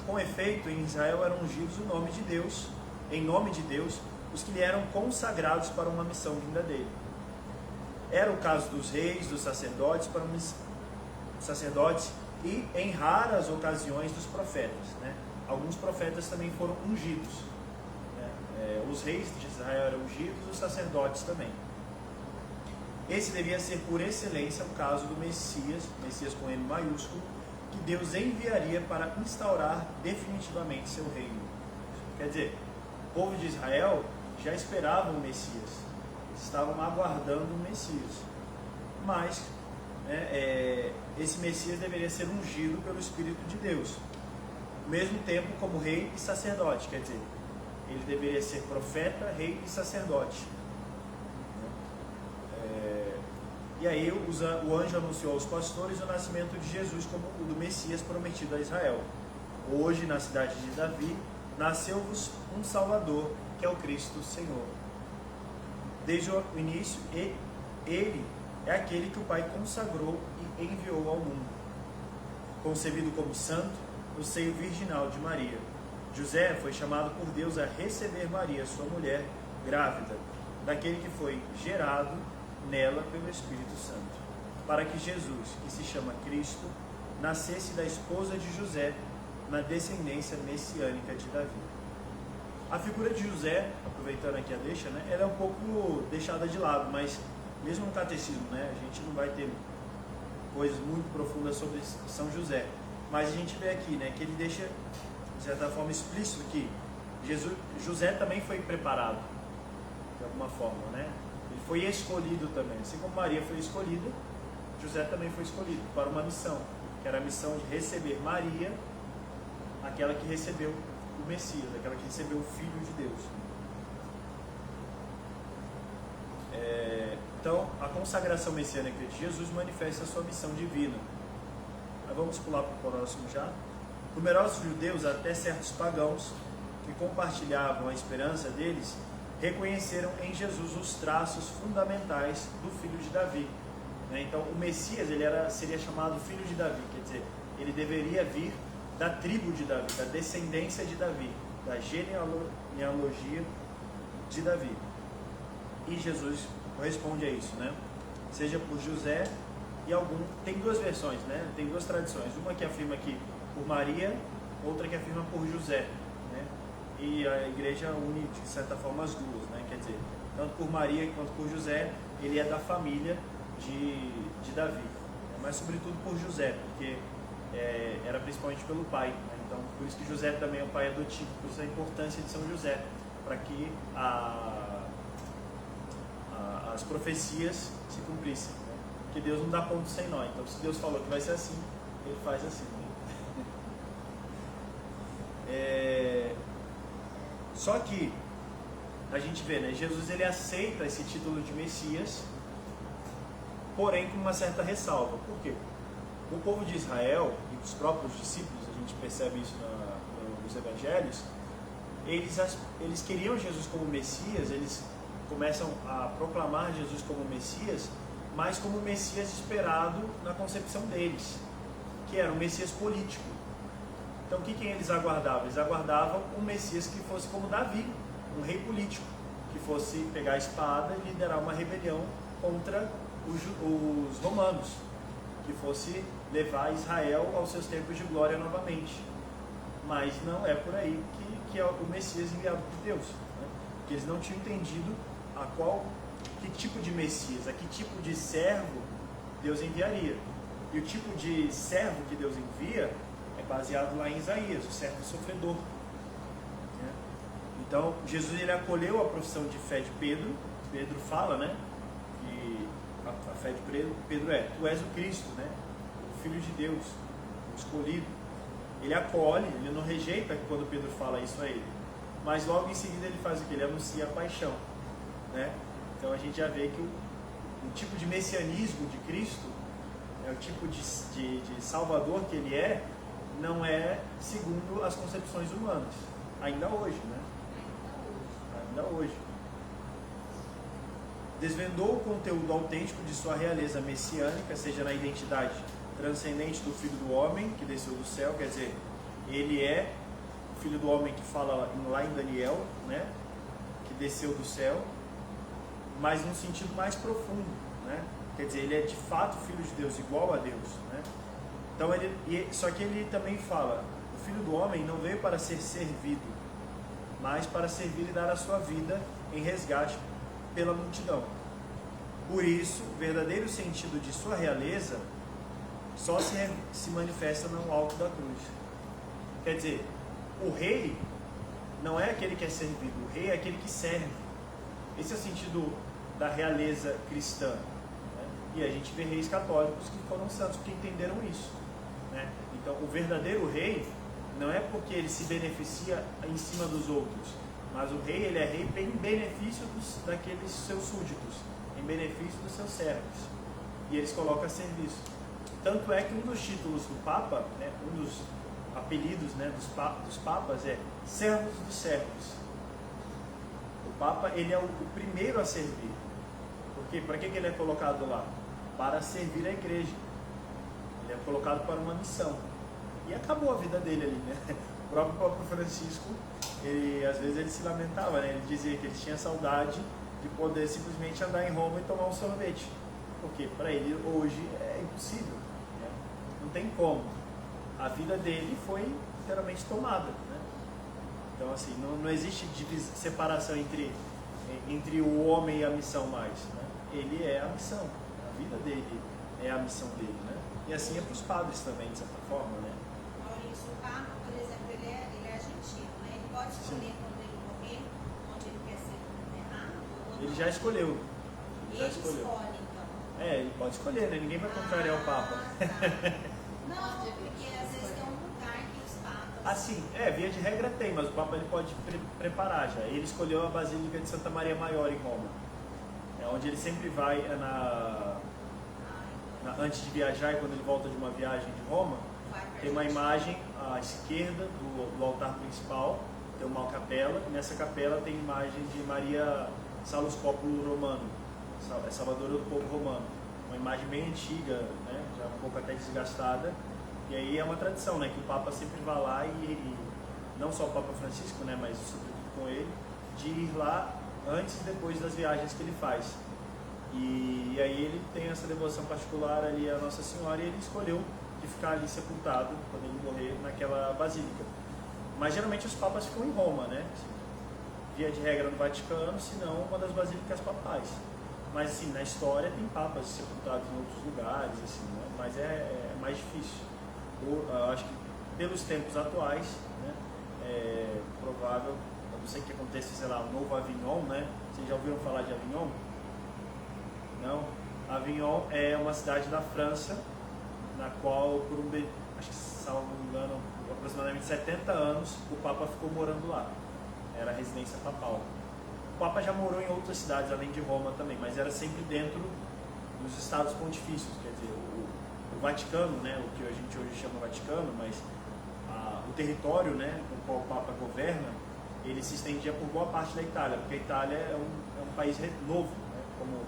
Com efeito, em Israel eram ungidos o nome de Deus, em nome de Deus, os que lhe eram consagrados para uma missão vinda dele. Era o caso dos reis, dos sacerdotes, e em raras ocasiões dos profetas, né? Alguns profetas também foram ungidos, né? Os reis de Israel eram ungidos, os sacerdotes também. Esse devia ser por excelência o caso do Messias com M maiúsculo, que Deus enviaria para instaurar definitivamente seu reino. Quer dizer, o povo de Israel já esperava o Messias, eles estavam aguardando o Messias, mas esse Messias deveria ser ungido pelo Espírito de Deus, ao mesmo tempo como rei e sacerdote, quer dizer, ele deveria ser profeta, rei e sacerdote. E aí o anjo anunciou aos pastores o nascimento de Jesus como o do Messias prometido a Israel. Hoje, na cidade de Davi, nasceu-vos um Salvador, que é o Cristo Senhor. Desde o início, ele é aquele que o Pai consagrou e enviou ao mundo. Concebido como santo, no seio virginal de Maria, José foi chamado por Deus a receber Maria, sua mulher, grávida, daquele que foi gerado nela pelo Espírito Santo, para que Jesus, que se chama Cristo, nascesse da esposa de José, na descendência messiânica de Davi. A figura de José, aproveitando aqui a deixa, né, ela é um pouco deixada de lado, mas mesmo no catecismo, né, a gente não vai ter coisas muito profundas sobre São José, mas a gente vê aqui, né, que ele deixa, de certa forma, explícito que José também foi preparado, de alguma forma, né? Ele foi escolhido também, assim como Maria foi escolhida, José também foi escolhido para uma missão, que era a missão de receber Maria, aquela que recebeu o Messias, aquela que recebeu o Filho de Deus. Então, a consagração messiânica de Jesus manifesta a sua missão divina. Mas vamos pular para o próximo já. Numerosos judeus, até certos pagãos, que compartilhavam a esperança deles, reconheceram em Jesus os traços fundamentais do Filho de Davi. Então, o Messias seria chamado Filho de Davi, quer dizer, ele deveria vir da tribo de Davi, da descendência de Davi, da genealogia de Davi. E Jesus corresponde a isso, né? Seja por José e tem duas versões, né? Tem duas tradições, uma que afirma que por Maria, outra que afirma por José, né? E a igreja une de certa forma as duas, né? Quer dizer, tanto por Maria quanto por José, ele é da família de Davi, né? Mas sobretudo por José, porque era principalmente pelo pai, né? Então por isso que José também é o pai adotivo, por isso a importância de São José, para que as profecias se cumprissem, né? Porque Deus não dá ponto sem nó, então se Deus falou que vai ser assim, ele faz assim, né? Só que a gente vê, né, Jesus ele aceita esse título de Messias, porém com uma certa ressalva. Por quê? O povo de Israel e os próprios discípulos, a gente percebe isso nos evangelhos, eles queriam Jesus como Messias, eles começam a proclamar Jesus como Messias, mas como o Messias esperado na concepção deles, que era um Messias político. Então o que eles aguardavam? Eles aguardavam um Messias que fosse como Davi, um rei político, que fosse pegar a espada e liderar uma rebelião contra os romanos, que fosse levar Israel aos seus tempos de glória novamente. Mas não é por aí que é o Messias enviado por Deus, né? Porque eles não tinham entendido que tipo de Messias, a que tipo de servo Deus enviaria. E o tipo de servo que Deus envia é baseado lá em Isaías, o servo sofredor, né? Então Jesus ele acolheu a profissão de fé de Pedro. Pedro fala, né, que a fé de Pedro tu és o Cristo, né, o Filho de Deus, o escolhido. Ele acolhe, ele não rejeita quando Pedro fala isso a ele, mas logo em seguida ele faz o que? Ele anuncia a paixão, né? Então a gente já vê que o tipo de messianismo de Cristo, o tipo de Salvador que ele não é segundo as concepções humanas, ainda hoje, né? Ainda hoje. Desvendou o conteúdo autêntico de sua realeza messiânica, seja na identidade transcendente do Filho do Homem, que desceu do céu, quer dizer, ele é o Filho do Homem que fala lá em Daniel, né? Que desceu do céu, mas num sentido mais profundo, né? Quer dizer, ele é de fato Filho de Deus, igual a Deus, né? Então só que ele também fala, o Filho do Homem não veio para ser servido, mas para servir e dar a sua vida em resgate pela multidão. Por isso, o verdadeiro sentido de sua realeza só se manifesta no alto da cruz. Quer dizer, o rei não é aquele que é servido, o rei é aquele que serve. Esse é o sentido da realeza cristã, né? E a gente vê reis católicos que foram santos porque entenderam isso, né? Então, o verdadeiro rei não é porque ele se beneficia em cima dos outros, mas o rei ele é rei em benefício daqueles seus súditos, em benefício dos seus servos, e eles colocam a serviço. Tanto é que um dos títulos do Papa, né, um dos apelidos, né, dos papas é servos dos servos. O Papa ele é o primeiro a servir. Porque para que ele é colocado lá? Para servir a igreja. Ele é colocado para uma missão. E acabou a vida dele ali, né? O próprio Papa Francisco, às vezes ele se lamentava, né? Ele dizia que ele tinha saudade de poder simplesmente andar em Roma e tomar um sorvete. Porque para ele hoje é impossível, né? Não tem como. A vida dele foi inteiramente tomada, né? Então assim, não existe separação entre o homem e a missão mais, né? Ele é a missão, a vida dele é a missão dele, né? E assim é para os padres também, de certa forma, né? Maurício, o Papa, por exemplo, ele é argentino, né? Ele pode escolher quando ele morrer, onde ele quer ser enterrado? Ele já escolheu. Ele escolhe, então. Ele pode escolher, né? Ninguém vai contrariar o Papa. Tá. Não, porque às vezes tem um lugar que os papas... Assim, via de regra tem, mas o Papa ele pode preparar já. Ele escolheu a Basílica de Santa Maria Maior em Roma. É onde ele sempre vai antes de viajar, e quando ele volta de uma viagem de Roma, tem uma imagem à esquerda do altar principal, tem uma capela, e nessa capela tem imagem de Maria Salus Populi Romano, salvadora do povo romano. Uma imagem bem antiga, né, já um pouco até desgastada, e aí é uma tradição, né, que o Papa sempre vai lá e não só o Papa Francisco, né, mas sobretudo com ele, de ir lá antes e depois das viagens que ele faz. E aí ele tem essa devoção particular ali a Nossa Senhora, e ele escolheu de ficar ali sepultado quando ele morrer naquela basílica. Mas geralmente os papas ficam em Roma, né? Via de regra no Vaticano, se não uma das basílicas papais. Mas assim, na história tem papas sepultados em outros lugares, assim, né? Mas é mais difícil. Eu acho que pelos tempos atuais, né, é provável, eu não sei que aconteça, sei lá, o novo Avignon, né? Vocês já ouviram falar de Avignon? Não? Avignon é uma cidade da França, na qual, acho que, salvo não me engano, por aproximadamente 70 anos, o Papa ficou morando lá. Era a residência papal. O Papa já morou em outras cidades, além de Roma também, mas era sempre dentro dos estados pontifícios, quer dizer, o Vaticano, né, o que a gente hoje chama Vaticano, mas o território, né, com o qual o Papa governa, ele se estendia por boa parte da Itália, porque a Itália é um país novo, né, como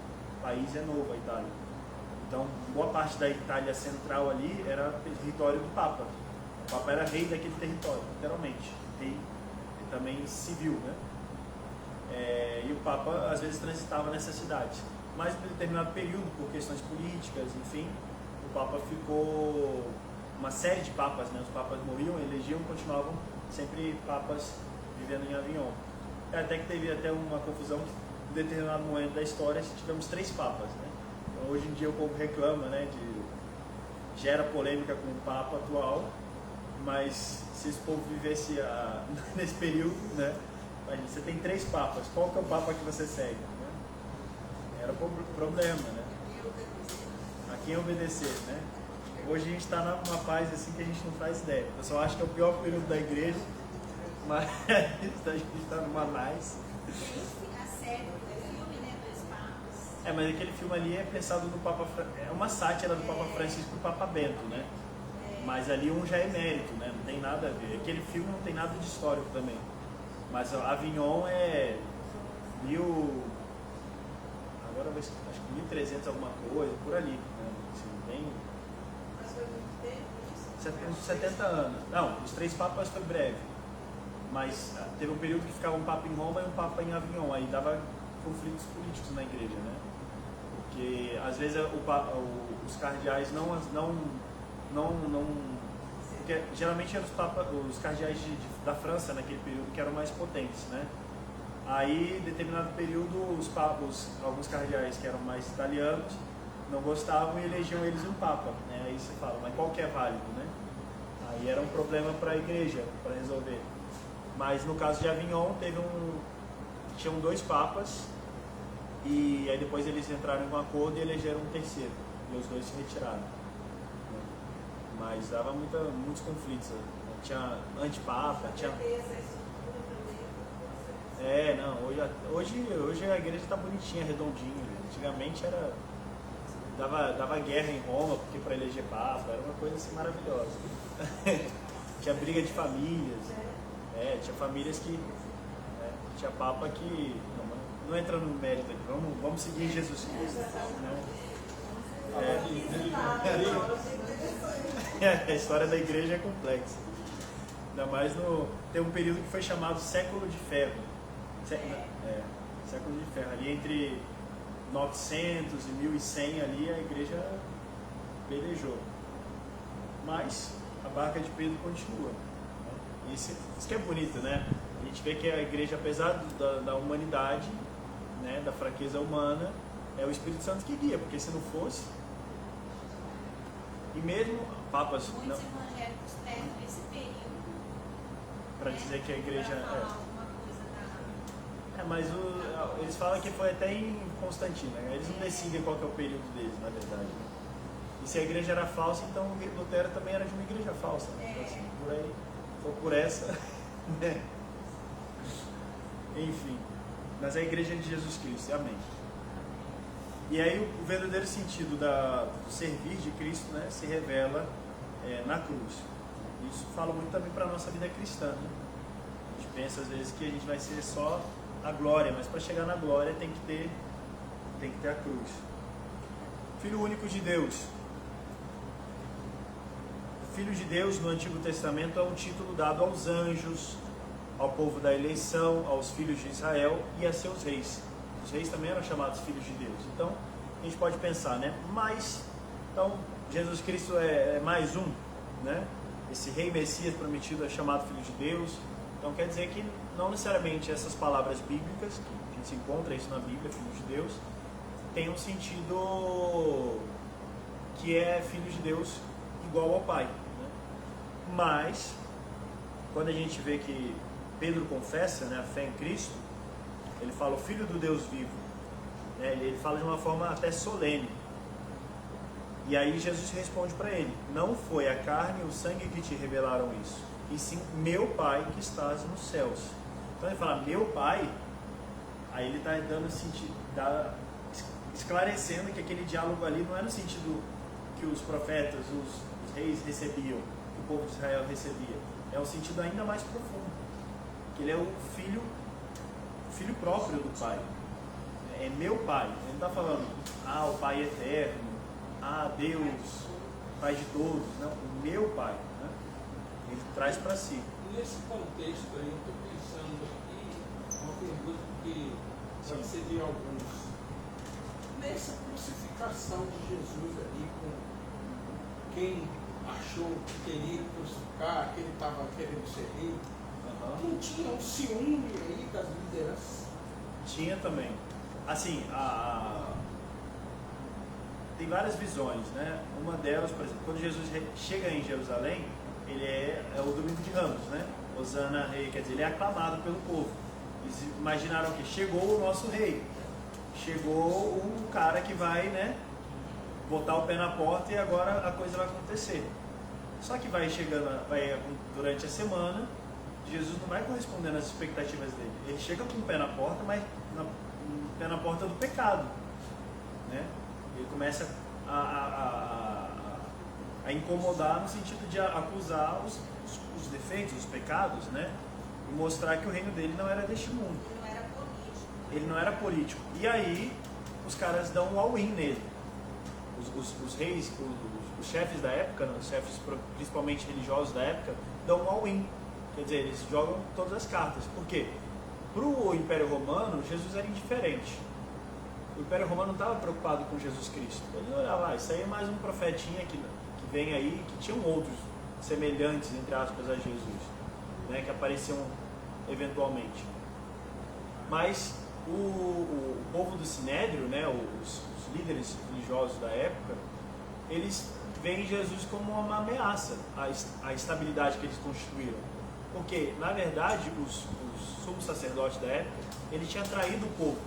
país é novo a Itália. Então, boa parte da Itália central ali era território do Papa. O Papa era rei daquele território, literalmente. Rei e também civil, né? E o Papa, às vezes, transitava nessas cidades. Mas, em determinado período, por questões políticas, enfim, o Papa ficou... Uma série de papas, né? Os papas morriam, elegiam, continuavam sempre papas vivendo em Avignon. Até que teve até uma confusão em determinado momento da história, tivemos 3 papas, né? Então, hoje em dia o povo reclama, né, gera polêmica com o Papa atual, mas se esse povo vivesse nesse período, né, imagina, você tem 3 papas, qual que é o Papa que você segue? Né? Era o problema, né? A quem obedecer, né? Hoje a gente está numa paz assim que a gente não faz ideia. Eu só acho que é o pior período da igreja, mas a gente está numa mais. A série do filme, né, dos papas. Mas aquele filme ali é pensado no Papa, é uma sátira do Papa Francisco e do Papa Bento, né? Mas ali um já é mérito, né? Não tem nada a ver. Aquele filme não tem nada de histórico também. Mas Avignon é agora acho que 1300 alguma coisa, por ali, né? Assim, bem... Mas foi muito tempo isso? Uns 70 anos. Não, os 3 papas foi breve. Mas teve um período que ficava um papa em Roma e um papa em Avignon. Aí dava conflitos políticos na igreja, né? Porque às vezes os cardeais porque geralmente eram os cardeais da França naquele período que eram mais potentes, né? Aí, em determinado período, alguns cardeais que eram mais italianos não gostavam e elegiam eles um papa, né? Aí você fala, mas qual que é válido, né? Aí era um problema para a igreja, para resolver. Mas no caso de Avignon, tinham 2 papas, e aí depois eles entraram em um acordo e elegeram um terceiro, e os 2 se retiraram. Mas dava muitos conflitos, né? Tinha antipapa, tinha... Hoje a igreja está bonitinha, redondinha. Antigamente dava guerra em Roma, porque para eleger papa, era uma coisa assim maravilhosa. Tinha briga de famílias, tinha famílias que... tinha papa que... Não entra no mérito aqui, vamos seguir Jesus Cristo. Né? A história da igreja é complexa. Ainda mais tem um período que foi chamado Século de Ferro. século de ferro. Ali entre 900 e 1100 ali a igreja pelejou. Mas a barca de Pedro continua. Isso que é bonito, né? A gente vê que a igreja, apesar da humanidade, né, da fraqueza humana, é o Espírito Santo que guia, porque se não fosse... E mesmo papas... Muitos evangélicos pegam esse período para dizer que a igreja... Para falar alguma coisa da... mas eles falam que foi até em Constantino, né? Eles não decidem qual que é o período deles, na verdade. Né? E se a igreja era falsa, então Lutero também era de uma igreja falsa. Né? Então, assim, por aí, for por essa, né? Enfim, mas é a igreja de Jesus Cristo, amém. E aí o verdadeiro sentido do servir de Cristo, né, se revela na cruz. Isso fala muito também para a nossa vida cristã. Né? A gente pensa às vezes que a gente vai ser só a glória, mas para chegar na glória tem que ter a cruz. Filho único de Deus. Filho de Deus no Antigo Testamento é um título dado aos anjos, ao povo da eleição, aos filhos de Israel e a seus reis. Os reis também eram chamados filhos de Deus. Então, a gente pode pensar, né? Mas, então, Jesus Cristo é mais um, né? Esse rei Messias prometido é chamado filho de Deus. Então, quer dizer que não necessariamente essas palavras bíblicas, que a gente se encontra isso na Bíblia, filho de Deus, tem um sentido que é filho de Deus igual ao Pai. Né? Mas, quando a gente vê que Pedro confessa, né, a fé em Cristo, ele fala o Filho do Deus vivo, né? Ele fala de uma forma até solene. E aí Jesus responde para ele: não foi a carne e o sangue que te revelaram isso, e sim meu Pai que estás nos céus. Então ele fala meu Pai, aí ele está dando sentido, esclarecendo que aquele diálogo ali não é no sentido que os profetas, os reis recebiam, que o povo de Israel recebia. É um sentido ainda mais profundo, que ele é o filho próprio do Pai. É meu Pai. Ele não está falando, o Pai eterno, Deus, Pai de todos. Não, o meu Pai. Né? Ele traz para si. Nesse contexto aí, eu estou pensando aqui uma pergunta que pode ser de alguns. Nessa crucificação de Jesus ali, com quem achou que queria crucificar, que ele estava querendo ser rei, não tinha um ciúme aí das lideranças? Tinha também. Assim, tem várias visões, né? Uma delas, por exemplo, quando Jesus chega em Jerusalém, ele é o domingo de Ramos, né? Hosana rei, quer dizer, ele é aclamado pelo povo. Eles imaginaram que chegou o nosso rei, chegou um cara que vai, né, botar o pé na porta e agora a coisa vai acontecer. Só que vai durante a semana, Jesus não vai correspondendo às expectativas dele. Ele chega com o pé na porta, mas o pé na porta do pecado, né? Ele começa a incomodar no sentido de acusar os defeitos, os pecados, né? E mostrar que o reino dele não era deste mundo. Ele não era político. E aí os caras dão um all-in nele. Os reis, os chefes da época, os chefes principalmente religiosos da época, dão um all-in. Quer dizer, eles jogam todas as cartas. Por quê? Para o Império Romano, Jesus era indiferente. O Império Romano não estava preocupado com Jesus Cristo. Ele olhava, isso aí é mais um profetinha que vem aí, que tinham outros semelhantes, entre aspas, a Jesus, né, que apareciam eventualmente. Mas o povo do Sinédrio, né, os líderes religiosos da época, eles veem Jesus como uma ameaça à estabilidade que eles constituíram. Porque, na verdade, os sumos sacerdotes da época, ele tinha traído o povo.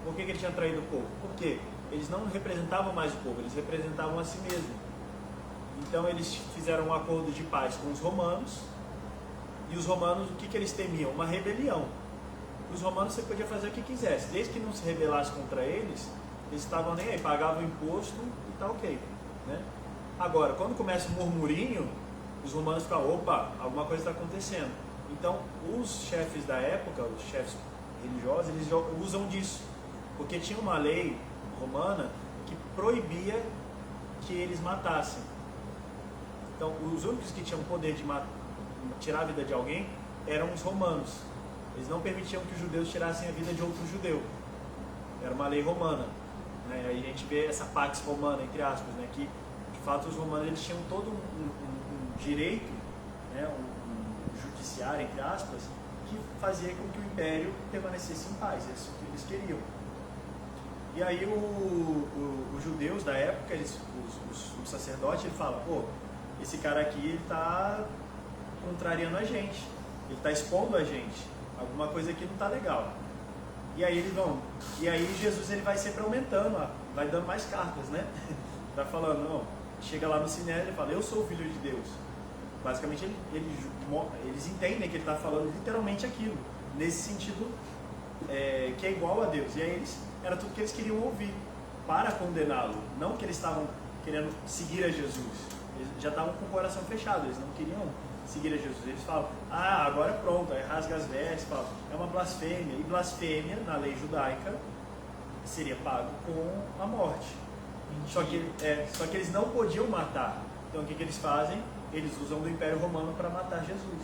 Por que ele tinha traído o povo? Porque eles não representavam mais o povo, eles representavam a si mesmos. Então eles fizeram um acordo de paz com os romanos, e os romanos, o que eles temiam? Uma rebelião. Os romanos você podia fazer o que quisesse, desde que não se rebelasse contra eles, eles estavam nem aí, pagavam imposto e tá ok, né? Agora, quando começa o murmurinho, os romanos falam, opa, alguma coisa está acontecendo. Então, os chefes da época, os chefes religiosos, eles usam disso, porque tinha uma lei romana que proibia que eles matassem. Então, os únicos que tinham poder de tirar a vida de alguém eram os romanos. Eles não permitiam que os judeus tirassem a vida de outro judeu. Era uma lei romana. Né? Aí a gente vê essa pax romana, entre aspas, né? Que de fato os romanos eles tinham todo um direito, né? um judiciário, entre aspas, que fazia com que o império permanecesse em paz. É isso que eles queriam. E aí os judeus da época, o sacerdote, ele fala, pô, esse cara aqui ele está contrariando a gente, ele está expondo a gente, alguma coisa aqui não está legal. E aí eles vão, e aí Jesus ele vai sempre aumentando, vai dando mais cartas, né? Vai falando, não, chega lá no Sinédrio e fala, eu sou o Filho de Deus. Basicamente eles entendem que ele está falando literalmente aquilo, nesse sentido que é igual a Deus. E aí era tudo que eles queriam ouvir para condená-lo, não que eles estavam querendo seguir a Jesus. Eles já estavam com o coração fechado, eles não queriam seguir a Jesus. Eles falam, agora pronto, aí rasga as vestes, falam, é uma blasfêmia. E blasfêmia, na lei judaica, seria pago com a morte. Só que eles não podiam matar. Então o que eles fazem? Eles usam do Império Romano para matar Jesus.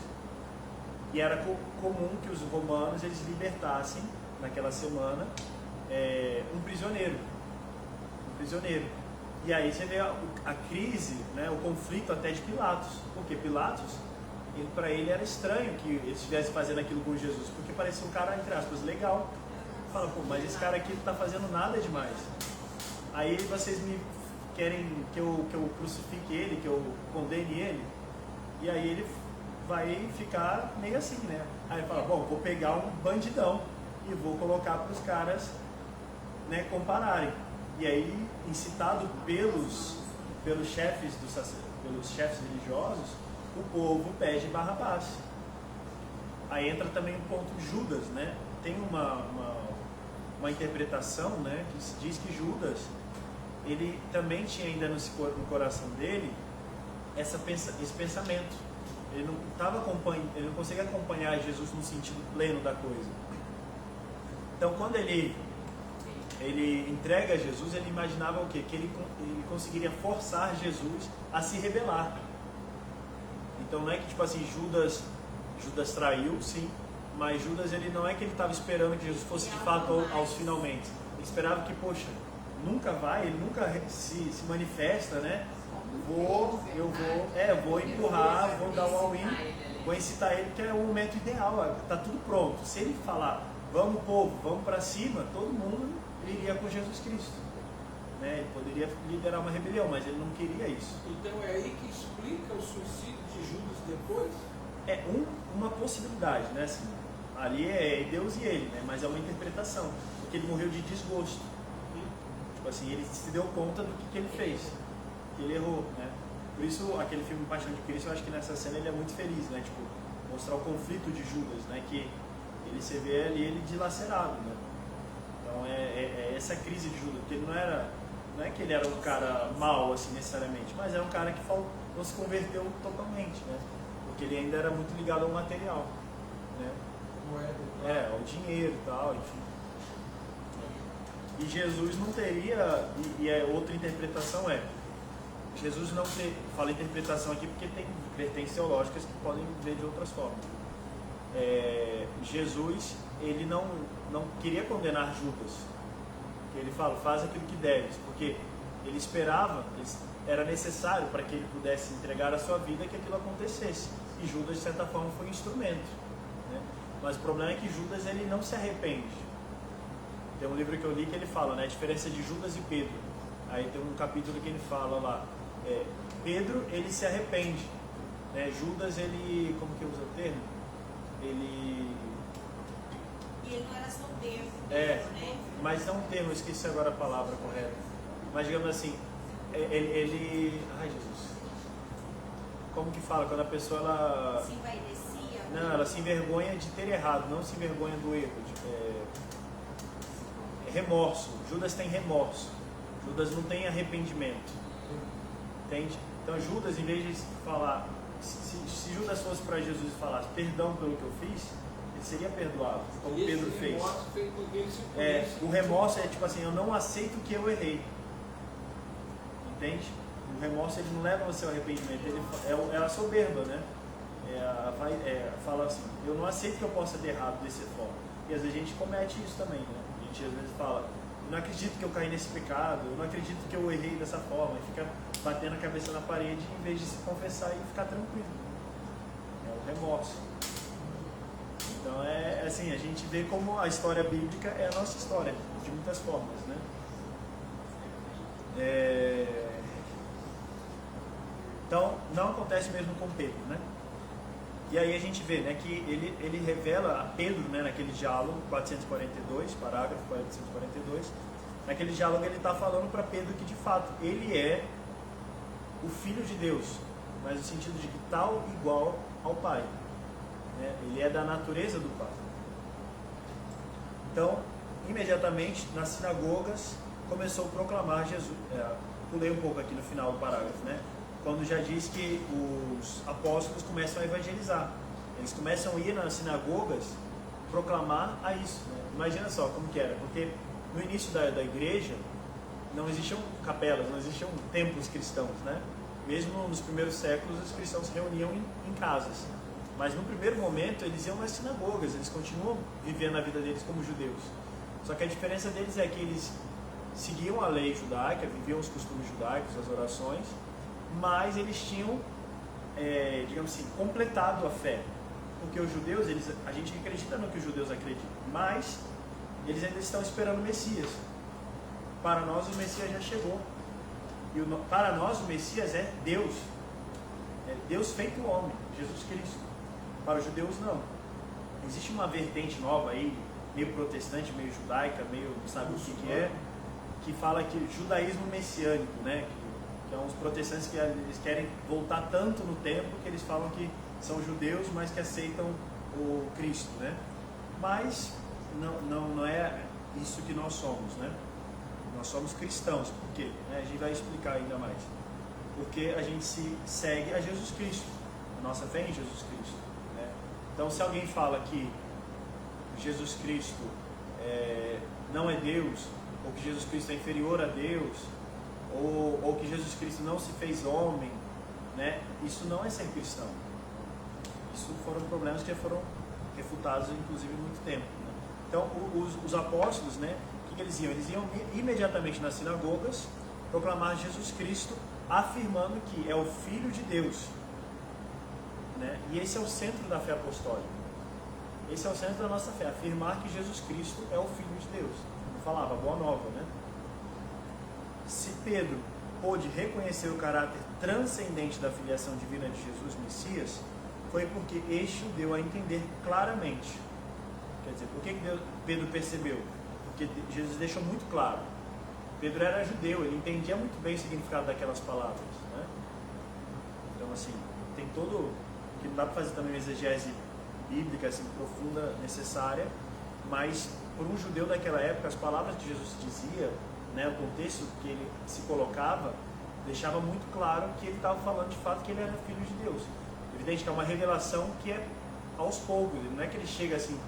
E era comum que os romanos eles libertassem, naquela semana, um prisioneiro. E aí você vê a crise, né, o conflito até de Pilatos. Porque Pilatos, para ele era estranho que eles estivessem fazendo aquilo com Jesus, porque parecia um cara, entre aspas, legal. Fala, pô, mas esse cara aqui não está fazendo nada demais. Aí vocês me querem que eu crucifique ele, que eu condene ele, e aí ele vai ficar meio assim, né? Aí ele fala, bom, vou pegar um bandidão e vou colocar para os caras, né, compararem. E aí, incitado pelos chefes religiosos, o povo pede Barrabás. Aí entra também o ponto de Judas, né? Tem uma interpretação, né, que diz que Judas, ele também tinha ainda no coração dele esse pensamento. Ele não conseguia acompanhar Jesus no sentido pleno da coisa. Então, quando ele entrega a Jesus, ele imaginava o quê? Que ele conseguiria forçar Jesus a se rebelar. Então não é que tipo assim, Judas traiu, sim, mas Judas ele não é que ele estava esperando que Jesus fosse de fato aos finalmente. Ele esperava que, poxa, ele nunca se manifesta, né? Vou empurrar, vou dar um all-in, vou incitar ele, que é o momento ideal, está tudo pronto. Se ele falar, vamos povo, vamos para cima, todo mundo iria com Jesus Cristo. Né? Ele poderia liderar uma rebelião, mas ele não queria isso. Então é aí que explica o suicídio de Judas depois? É uma possibilidade, né? Assim, ali é Deus e ele, né? Mas é uma interpretação, porque ele morreu de desgosto. Tipo assim, ele se deu conta do que ele fez, que ele errou, né? Por isso, aquele filme Paixão de Cristo, eu acho que nessa cena ele é muito feliz, né? Tipo, mostrar o conflito de Judas, né? Que ele se vê ali, ele dilacerado, né? Então é essa crise de Judas, porque ele não é que ele era um cara mau, assim, necessariamente, mas era um cara que não se converteu totalmente, né? Porque ele ainda era muito ligado ao material, né? Ao dinheiro e tal, enfim. E Jesus não teria, outra interpretação Jesus não ter, fala interpretação aqui porque tem vertentes teológicas que podem ver de outras formas. Jesus, ele não queria condenar Judas, que ele fala, faz aquilo que deves, porque ele esperava, era necessário para que ele pudesse entregar a sua vida que aquilo acontecesse, e Judas de certa forma foi um instrumento, né? Mas o problema é que Judas ele não se arrepende. Tem um livro que eu li que ele fala, né, a diferença de Judas e Pedro. Aí tem um capítulo que ele fala lá, Pedro ele se arrepende, né? Judas ele, como que usa o termo? E ele não era soberbo. Né? Mas não um termo, eu esqueci agora a palavra correta. Mas digamos assim, ai Jesus, como que fala? Quando a pessoa ela se envaidecia? Não, ela se envergonha de ter errado, não se envergonha do erro. Remorso. Judas tem remorso. Judas não tem arrependimento. Entende? Então Judas, em vez de falar, se Judas fosse para Jesus e falasse perdão pelo que eu fiz, ele seria perdoado, como Pedro fez. O remorso é tipo assim, eu não aceito que eu errei. Entende? O remorso ele não leva você ao arrependimento, é a soberba, né? fala assim, eu não aceito que eu possa ter errado dessa forma. E às vezes a gente comete isso também, né? A gente às vezes fala, eu não acredito que eu caí nesse pecado, eu não acredito que eu errei dessa forma, e fica batendo a cabeça na parede em vez de se confessar e ficar tranquilo. É o remorso. Então assim, a gente vê como a história bíblica é a nossa história, de muitas formas, né? Então, não acontece mesmo com Pedro, né? E aí a gente vê, né, que ele revela a Pedro, né, naquele diálogo 442, parágrafo 442, naquele diálogo ele está falando para Pedro que de fato ele é o Filho de Deus, mas no sentido de que tal igual ao Pai, né? Ele é da natureza do Pai. Então, imediatamente nas sinagogas começou a proclamar Jesus. Pulei um pouco aqui no final do parágrafo, né? Quando já diz que os apóstolos começam a evangelizar. Eles começam a ir nas sinagogas proclamar a isso, né? Imagina só como que era, porque no início da igreja não existiam capelas, não existiam templos cristãos, né? Mesmo nos primeiros séculos os cristãos se reuniam em casas. Mas no primeiro momento eles iam nas sinagogas, eles continuam vivendo a vida deles como judeus. Só que a diferença deles é que eles seguiam a lei judaica, viviam os costumes judaicos, as orações, mas eles tinham, digamos assim, completado a fé. Porque os judeus, a gente acredita no que os judeus acreditam, mas eles ainda estão esperando o Messias. Para nós o Messias já chegou. E para nós o Messias é Deus. É Deus feito homem, Jesus Cristo. Para os judeus não. Existe uma vertente nova aí, meio protestante, meio judaica, meio sabe o que é, que fala que judaísmo messiânico, né? Que são os protestantes que eles querem voltar tanto no tempo que eles falam que são judeus, mas que aceitam o Cristo, né? Mas não é isso que nós somos, né? Nós somos cristãos. Por quê? A gente vai explicar ainda mais. Porque a gente se segue a Jesus Cristo. A nossa fé é em Jesus Cristo, né? Então, se alguém fala que Jesus Cristo não é Deus, ou que Jesus Cristo é inferior a Deus, ou que Jesus Cristo não se fez homem, né? Isso não é ser cristão. Isso foram problemas que foram refutados, inclusive, há muito tempo, né? Então, os apóstolos, né? O que eles iam? Eles iam imediatamente nas sinagogas proclamar Jesus Cristo, afirmando que é o Filho de Deus, né? E esse é o centro da fé apostólica. Esse é o centro da nossa fé, afirmar que Jesus Cristo é o Filho de Deus. Eu falava, boa nova, né? Se Pedro pôde reconhecer o caráter transcendente da filiação divina de Jesus Messias, foi porque este o deu a entender claramente. Quer dizer, por que Pedro percebeu? Porque Jesus deixou muito claro. Pedro era judeu, ele entendia muito bem o significado daquelas palavras, né? Então, assim, tem todo... que não dá para fazer também uma exegese bíblica assim, profunda, necessária, mas por um judeu daquela época, as palavras que Jesus dizia, né, o contexto que ele se colocava, deixava muito claro que ele estava falando de fato que ele era filho de Deus. Evidente que é uma revelação que é aos poucos, não é que ele chega assim,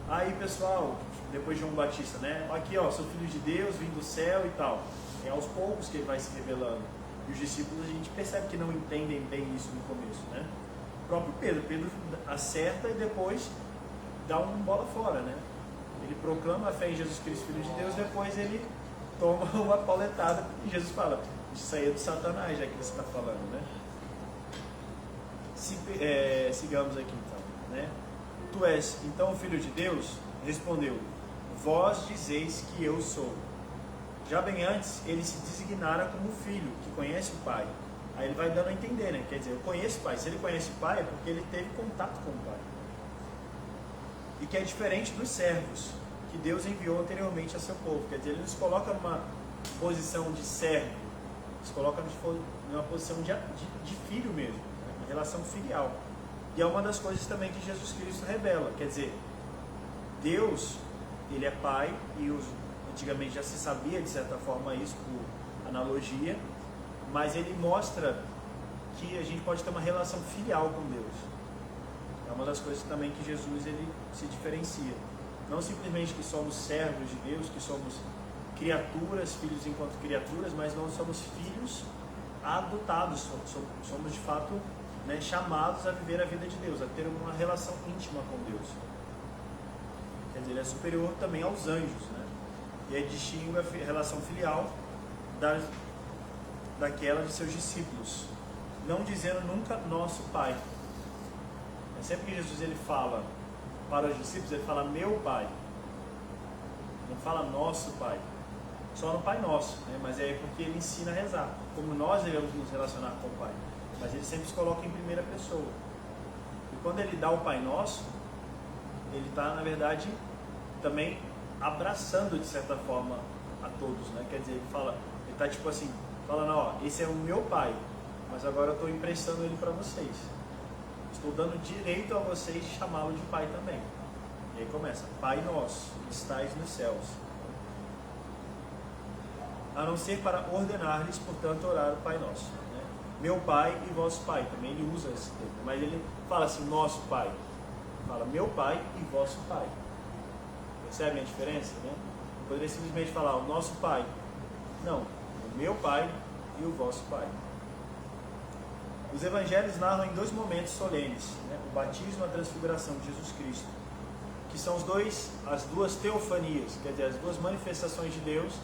aí pessoal, depois de João Batista, né, aqui ó, sou filho de Deus, vim do céu e tal. É aos poucos que ele vai se revelando. E os discípulos a gente percebe que não entendem bem isso no começo, né? O próprio Pedro acerta e depois dá um bola fora, né? Ele proclama a fé em Jesus Cristo, Filho de Deus, depois ele toma uma pauletada e Jesus fala, isso aí é do Satanás, já que você está falando, né? Sigamos aqui então, né? Tu és então o Filho de Deus? Respondeu, vós dizeis que eu sou. Já bem antes, ele se designara como filho, que conhece o Pai. Aí ele vai dando a entender, né? Quer dizer, eu conheço o Pai. Se ele conhece o Pai é porque ele teve contato com o Pai. E que é diferente dos servos que Deus enviou anteriormente a seu povo. Quer dizer, ele nos coloca numa posição de servo, nos coloca numa posição de filho mesmo, né? Uma relação filial. E é uma das coisas também que Jesus Cristo revela. Quer dizer, Deus, ele é Pai, e antigamente já se sabia de certa forma isso por analogia, mas ele mostra que a gente pode ter uma relação filial com Deus. É uma das coisas também que Jesus ele se diferencia. Não simplesmente que somos servos de Deus, que somos criaturas, filhos enquanto criaturas, mas não somos filhos adotados, somos de fato né, chamados a viver a vida de Deus, a ter uma relação íntima com Deus. Quer dizer, ele é superior também aos anjos, né? E aí distingue a relação filial daquela de seus discípulos, não dizendo nunca nosso Pai. Sempre que Jesus ele fala para os discípulos, ele fala meu Pai, não fala nosso Pai, só no Pai Nosso, né? Mas é porque ele ensina a rezar, como nós devemos nos relacionar com o Pai, mas ele sempre se coloca em primeira pessoa. E quando ele dá o Pai Nosso, ele está, na verdade, também abraçando de certa forma a todos, né? Quer dizer, ele está tipo assim, falando, ó, esse é o meu Pai, mas agora eu estou emprestando ele para vocês. Estou dando direito a vocês de chamá-lo de Pai também. E aí começa, Pai Nosso, que estais nos céus. A não ser para ordenar-lhes, portanto, orar o Pai Nosso. Né? Meu Pai e vosso Pai, também ele usa esse termo, mas ele fala assim, nosso Pai. Fala meu Pai e vosso Pai. Percebem a diferença? Né? Não poderia simplesmente falar o nosso Pai. Não, o meu Pai e o vosso Pai. Os evangelhos narram em dois momentos solenes, né? O batismo e a transfiguração de Jesus Cristo, que são as duas teofanias, quer dizer, as duas manifestações de Deus,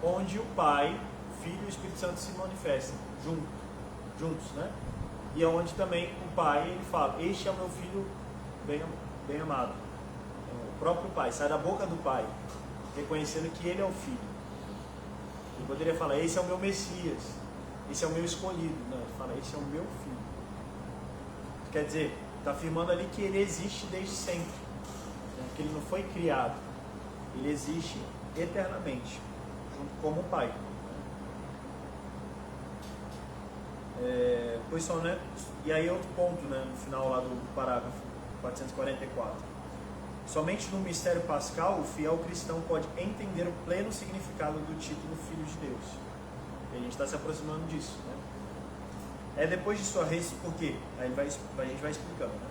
onde o Pai, o Filho e o Espírito Santo se manifestam juntos, né? E é onde também o Pai ele fala, este é o meu Filho bem amado. O próprio Pai, sai da boca do Pai, reconhecendo que ele é o Filho. Ele poderia falar, esse é o meu Messias, esse é o meu escolhido. Não, ele fala, esse é o meu Filho. Quer dizer, está afirmando ali que ele existe desde sempre, né? Que ele não foi criado, ele existe eternamente, junto como o Pai. Pois só, né? E aí outro ponto, né? No final lá do parágrafo 444. Somente no mistério pascal o fiel cristão pode entender o pleno significado do título Filho de Deus. E a gente está se aproximando disso, né? É depois de sua ressurreição, por quê? A gente vai explicando, né?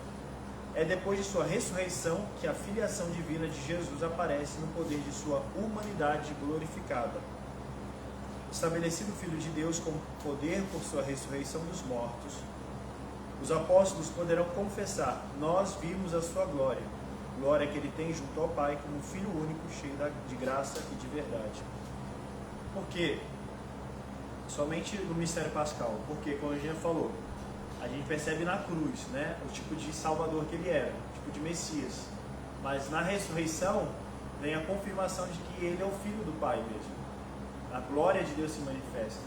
É depois de sua ressurreição que a filiação divina de Jesus aparece no poder de sua humanidade glorificada. Estabelecido Filho de Deus com poder por sua ressurreição dos mortos, os apóstolos poderão confessar, nós vimos a sua glória, glória que ele tem junto ao Pai como Filho único, cheio de graça e de verdade. Por quê? Somente no mistério pascal, porque como a gente falou, a gente percebe na cruz, né, o tipo de Salvador que ele era, o tipo de Messias, mas na ressurreição vem a confirmação de que ele é o Filho do Pai mesmo, a glória de Deus se manifesta,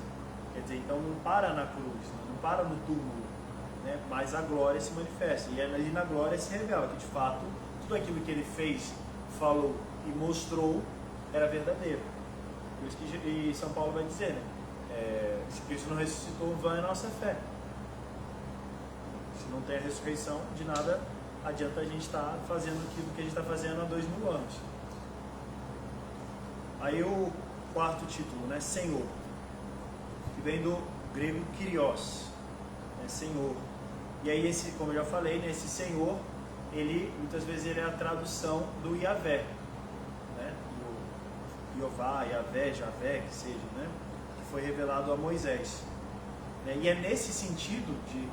quer dizer, então não para na cruz, não para no túmulo, né, mas a glória se manifesta, e ali na glória se revela que de fato tudo aquilo que ele fez, falou e mostrou era verdadeiro. Por isso que São Paulo vai dizer, né? Se Cristo não ressuscitou, vã é a nossa fé. Se não tem a ressurreição, de nada adianta a gente estar fazendo aquilo que a gente está fazendo há 2000 anos. Aí o quarto título, né? Senhor, que vem do grego Kyrios, né? Senhor. E aí esse, como eu já falei, né? Esse Senhor, ele muitas vezes ele é a tradução do Yahvé, né? Do Jeová, Yahvé, Javé, que seja, né? Foi revelado a Moisés, né? E é nesse sentido de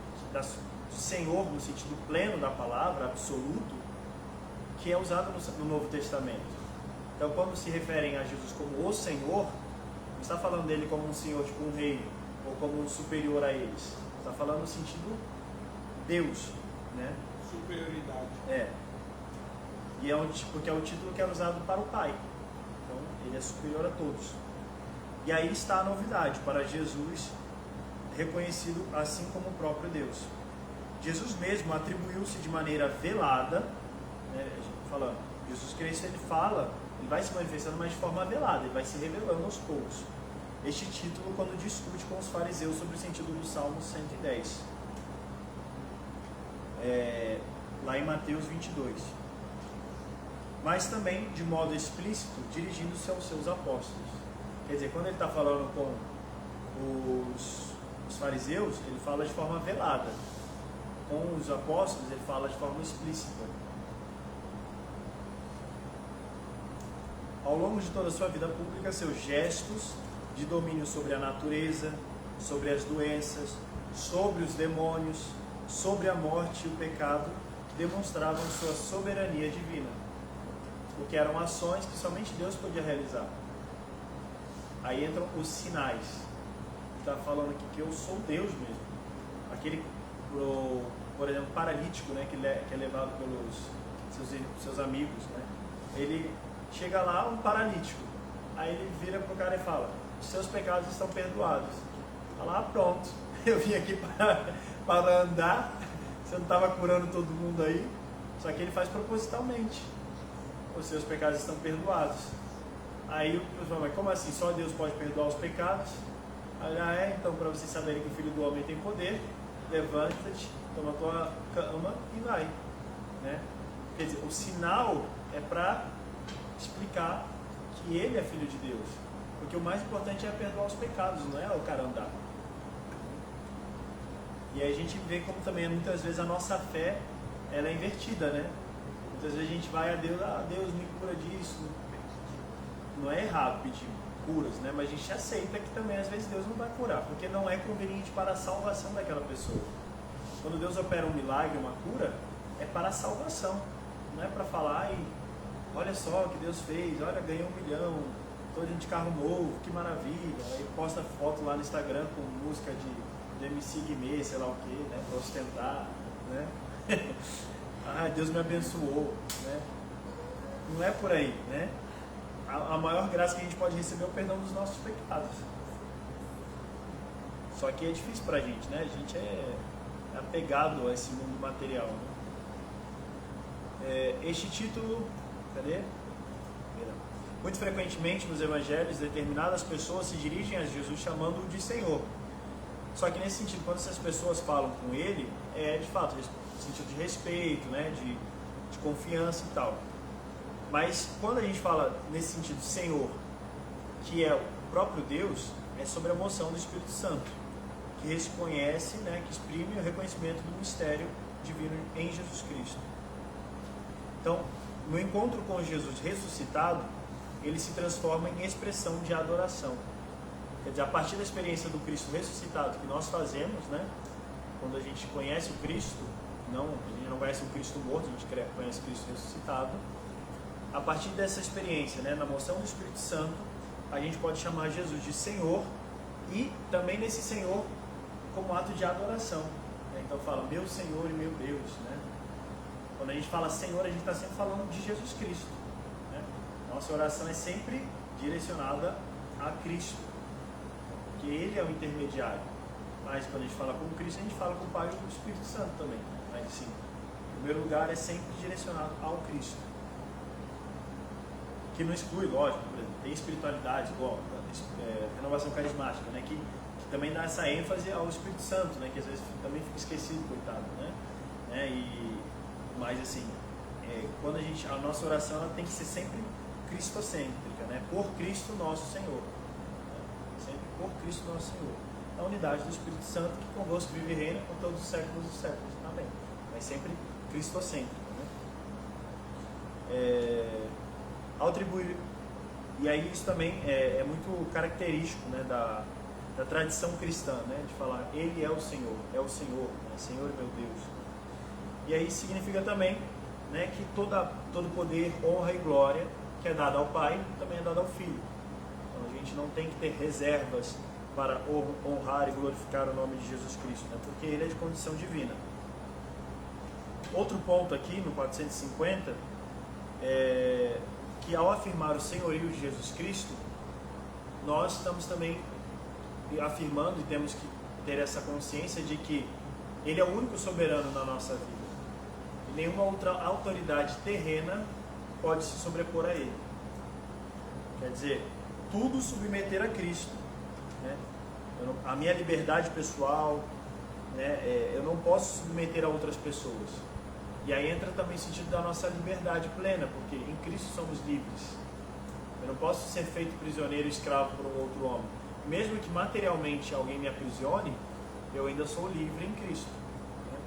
Senhor, no sentido pleno da palavra, absoluto, que é usado no Novo Testamento. Então quando se referem a Jesus como o Senhor, não está falando dele como um Senhor, tipo um rei, ou como um superior a eles, está falando no sentido Deus, né? Superioridade. E porque é o título que é usado para o Pai, então ele é superior a todos. E aí está a novidade, para Jesus, reconhecido assim como o próprio Deus. Jesus mesmo atribuiu-se de maneira velada, né, falando, Jesus Cristo ele fala, ele vai se manifestando, mas de forma velada, ele vai se revelando aos poucos. Este título quando discute com os fariseus sobre o sentido do Salmo 110. Lá em Mateus 22. Mas também, de modo explícito, dirigindo-se aos seus apóstolos. Quer dizer, quando ele está falando com os fariseus, ele fala de forma velada. Com os apóstolos, ele fala de forma explícita. Ao longo de toda a sua vida pública, seus gestos de domínio sobre a natureza, sobre as doenças, sobre os demônios, sobre a morte e o pecado, que demonstravam sua soberania divina, porque eram ações que somente Deus podia realizar. Aí entram os sinais. Está falando aqui que eu sou Deus mesmo. Aquele, por exemplo, paralítico, né, que é levado pelos seus amigos, né? Ele chega lá, um paralítico. Aí ele vira pro cara e fala: seus pecados estão perdoados. Fala: pronto, eu vim aqui para andar. Você não estava curando todo mundo aí. Só que ele faz propositalmente: os seus pecados estão perdoados. Aí o pessoal fala: mas como assim? Só Deus pode perdoar os pecados? Aí, então, para vocês saberem que o Filho do Homem tem poder, levanta-te, toma tua cama e vai, né? Quer dizer, o sinal é para explicar que ele é Filho de Deus, porque o mais importante é perdoar os pecados, não é o cara andar. E aí a gente vê como também muitas vezes a nossa fé ela é invertida, né? Muitas vezes a gente vai a Deus: Deus me cura disso. Não é errado pedir curas, né? Mas a gente aceita que também às vezes Deus não vai curar, porque não é conveniente para a salvação daquela pessoa. Quando Deus opera um milagre, uma cura, é para a salvação, não é para falar: olha só o que Deus fez, olha, ganhei 1 milhão, estou de carro novo, que maravilha. Aí posta foto lá no Instagram com música de MC Guimê, sei lá o que, né? Para ostentar, né? Deus me abençoou, né? Não é por aí, né? A maior graça que a gente pode receber é o perdão dos nossos pecados. Só que é difícil pra gente, né? A gente é apegado a esse mundo material, né? Este título, cadê? Muito frequentemente nos evangelhos, determinadas pessoas se dirigem a Jesus chamando-o de Senhor. Só que nesse sentido, quando essas pessoas falam com ele, é de fato sentido de respeito, né? de confiança e tal. Mas quando a gente fala nesse sentido Senhor, que é o próprio Deus, é sobre a moção do Espírito Santo, que reconhece, né, que exprime o reconhecimento do mistério divino em Jesus Cristo. Então, no encontro com Jesus ressuscitado, ele se transforma em expressão de adoração. Quer dizer, a partir da experiência do Cristo ressuscitado que nós fazemos, né, quando a gente conhece o Cristo, a gente não conhece o Cristo morto, a gente conhece o Cristo ressuscitado. A partir dessa experiência, né, na moção do Espírito Santo, a gente pode chamar Jesus de Senhor, e também nesse Senhor como ato de adoração, né? Então fala: meu Senhor e meu Deus, né? Quando a gente fala Senhor, a gente está sempre falando de Jesus Cristo, né? Nossa oração é sempre direcionada a Cristo, porque Ele é o intermediário. Mas quando a gente fala com Cristo, a gente fala com o Pai e com o Espírito Santo também. Mas assim, em primeiro lugar é sempre direcionado ao Cristo, que não exclui, lógico, por exemplo, tem espiritualidade igual renovação carismática, né, que também dá essa ênfase ao Espírito Santo, né, que às vezes também fica esquecido, coitado, né, mas assim, quando a nossa oração ela tem que ser sempre cristocêntrica, né, por Cristo nosso Senhor, né, sempre por Cristo nosso Senhor, a unidade do Espírito Santo que convosco vive e reina por todos os séculos dos séculos, amém, mas sempre cristocêntrica, né. Ao atribuir, e aí isso também é muito característico, né, da tradição cristã, né, de falar Ele é o Senhor, né, Senhor meu Deus. E aí significa também, né, que todo poder, honra e glória que é dado ao Pai também é dado ao Filho. Então a gente não tem que ter reservas para honrar e glorificar o nome de Jesus Cristo, né, porque Ele é de condição divina. Outro ponto aqui no 450 que ao afirmar o senhorio de Jesus Cristo, nós estamos também afirmando e temos que ter essa consciência de que Ele é o único soberano na nossa vida. E nenhuma outra autoridade terrena pode se sobrepor a Ele. Quer dizer, tudo submeter a Cristo, né? A minha liberdade pessoal, né? Eu não posso submeter a outras pessoas. E aí entra também o sentido da nossa liberdade plena, porque em Cristo somos livres. Eu não posso ser feito prisioneiro e escravo por um outro homem. Mesmo que materialmente alguém me aprisione, eu ainda sou livre em Cristo, né?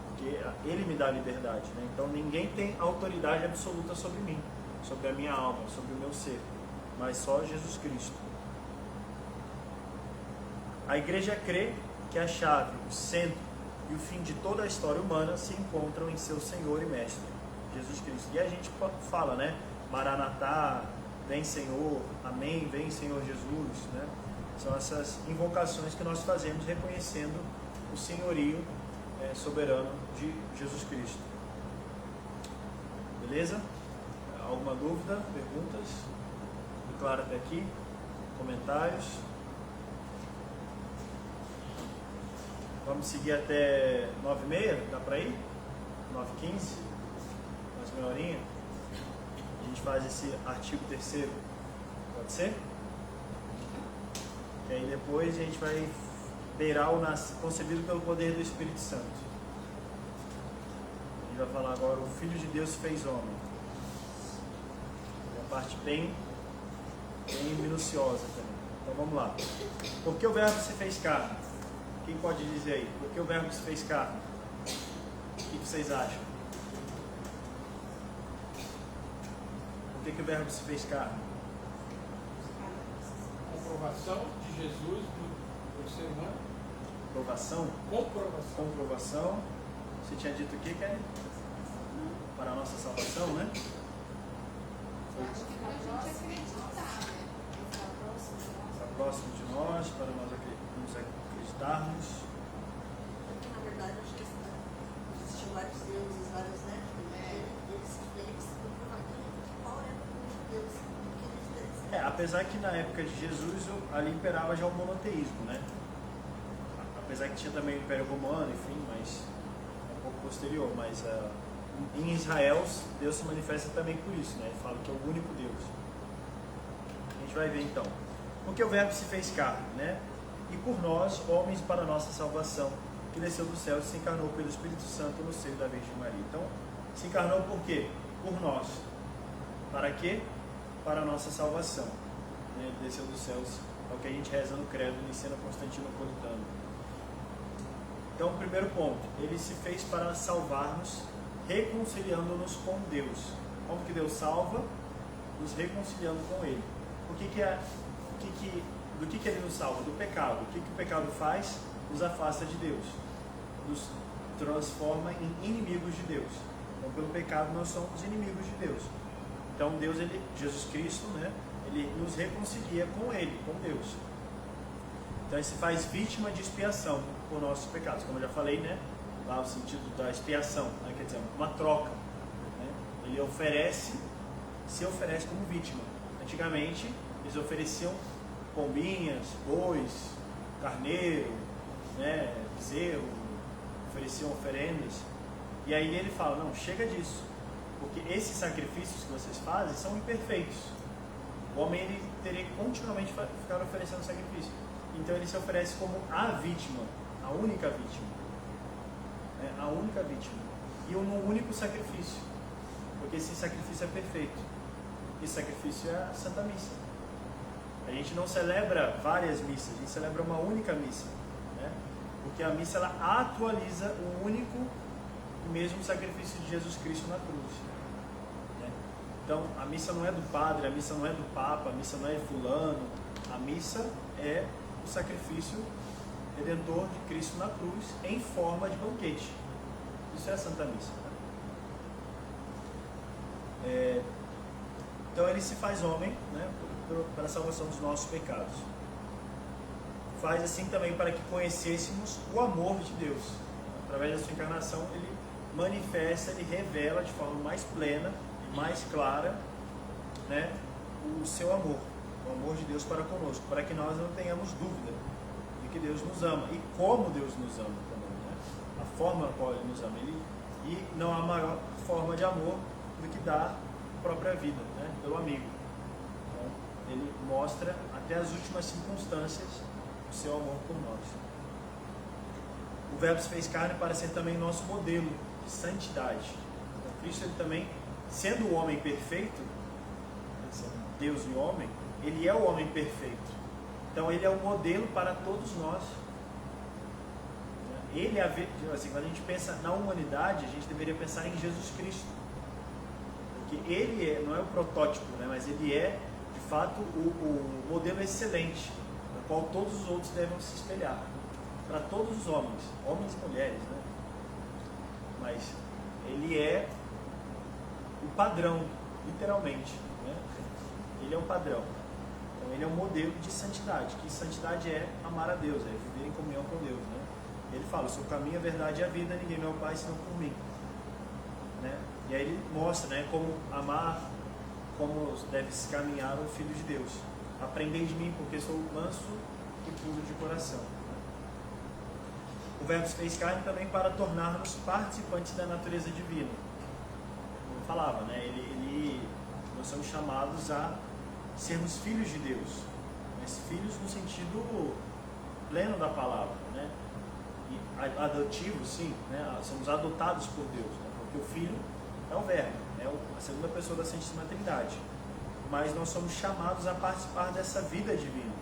Porque Ele me dá liberdade, né? Então ninguém tem autoridade absoluta sobre mim, sobre a minha alma, sobre o meu ser, mas só Jesus Cristo. A igreja crê que a chave, o centro e o fim de toda a história humana se encontram em seu Senhor e Mestre, Jesus Cristo. E a gente fala, né? Maranatá, vem Senhor, amém, vem Senhor Jesus, né? São essas invocações que nós fazemos reconhecendo o senhorio soberano de Jesus Cristo. Beleza? Alguma dúvida? Perguntas? Claro até aqui? Comentários? Vamos seguir até 9h30? Dá para ir? 9h15? Mais meia horinha? A gente faz esse artigo 3º. Pode ser? E aí depois a gente vai beirar o concebido pelo poder do Espírito Santo. A gente vai falar agora, o Filho de Deus se fez homem. Uma parte bem minuciosa também. Então vamos lá. Por que o Verbo se fez carne? Quem pode dizer aí? Por que o Verbo se fez carne? O que vocês acham? Por que o Verbo se fez carne? Comprovação de Jesus do ser humano. Comprovação? Comprovação. Você tinha dito o que, Kelly? Para a nossa salvação, né? Acho que para a gente acreditar, né? Está próximo de nós, para nós acreditarmos. Porque, na verdade, acho que existiam vários deuses, vários, né? Eles comprovaram qual era o Deus que eles Apesar que na época de Jesus ali imperava já o monoteísmo, né? Apesar que tinha também o Império Romano, enfim, mas um pouco posterior. Mas em Israel, Deus se manifesta também por isso, né? Ele fala que é o único Deus. A gente vai ver então. Porque o Verbo se fez carne, né? E por nós, homens para a nossa salvação, que desceu do céu e se encarnou pelo Espírito Santo no seio da Virgem Maria. Então, se encarnou por quê? Por nós. Para quê? Para a nossa salvação. Ele desceu dos céus, é o que a gente reza no credo, ensina Constantinopolitano. Então, primeiro ponto, ele se fez para salvar-nos, reconciliando-nos com Deus. Como que Deus salva? Nos reconciliando com Ele. Do que ele nos salva? Do pecado. O que o pecado faz? Nos afasta de Deus. Nos transforma em inimigos de Deus. Então, pelo pecado, nós somos inimigos de Deus. Então, Deus, Jesus Cristo, né? Ele nos reconcilia com Ele, com Deus. Então, ele se faz vítima de expiação por nossos pecados. Como eu já falei, né? Lá o sentido da expiação, né? Quer dizer, uma troca. Né? Ele se oferece como vítima. Antigamente, eles ofereciam pombinhas, bois, carneiro, né? Bezerro, ofereciam oferendas. E aí ele fala, não, chega disso. Porque esses sacrifícios que vocês fazem são imperfeitos. O homem ele teria que continuamente ficar oferecendo sacrifício. Então ele se oferece como a vítima, a única vítima. Né? A única vítima. E um único sacrifício. Porque esse sacrifício é perfeito. Esse sacrifício é a Santa Missa. A gente não celebra várias missas, a gente celebra uma única missa. Né? Porque a missa ela atualiza o único e mesmo sacrifício de Jesus Cristo na cruz. Né? Então, a missa não é do padre, a missa não é do papa, a missa não é de fulano. A missa é o sacrifício redentor de Cristo na cruz em forma de banquete. Isso é a Santa Missa. Né? Então, ele se faz homem, né, para a salvação dos nossos pecados. Faz assim também para que conhecêssemos o amor de Deus. Através da sua encarnação, ele manifesta, ele revela de forma mais plena e mais clara, né, o seu amor, o amor de Deus para conosco, para que nós não tenhamos dúvida de que Deus nos ama e como Deus nos ama também, né? A forma na qual ele nos ama. E não há maior forma de amor do que dar a própria vida, né, pelo amigo. Então, ele mostra até as últimas circunstâncias o seu amor por nós. O Verbo se fez carne para ser também nosso modelo de santidade. Então, Cristo, ele também, sendo o homem perfeito, sendo Deus e homem, ele é o homem perfeito. Então, ele é o modelo para todos nós. Ele é, assim, quando a gente pensa na humanidade, a gente deveria pensar em Jesus Cristo. Porque ele não é o protótipo, né, mas ele é, de fato, o modelo excelente, no qual todos os outros devem se espelhar. para todos os homens e mulheres, né? Mas ele é o padrão, literalmente, né? Ele é o padrão. Então ele é um modelo de santidade, que santidade é amar a Deus, é viver em comunhão com Deus, né? Ele fala, eu sou o caminho, a verdade e a vida, ninguém é o Pai senão por mim, né? E aí ele mostra, né, como amar, como deve se caminhar o Filho de Deus. Aprendei de mim, porque sou manso e puro de coração. O Verbo se fez carne também para tornar-nos participantes da natureza divina. Como eu falava, né? Nós somos chamados a sermos filhos de Deus, mas filhos no sentido pleno da palavra, né? E adotivos, sim, né? Somos adotados por Deus, né? Porque o Filho é o Verbo, é a segunda pessoa da Santíssima Trindade. Mas nós somos chamados a participar dessa vida divina,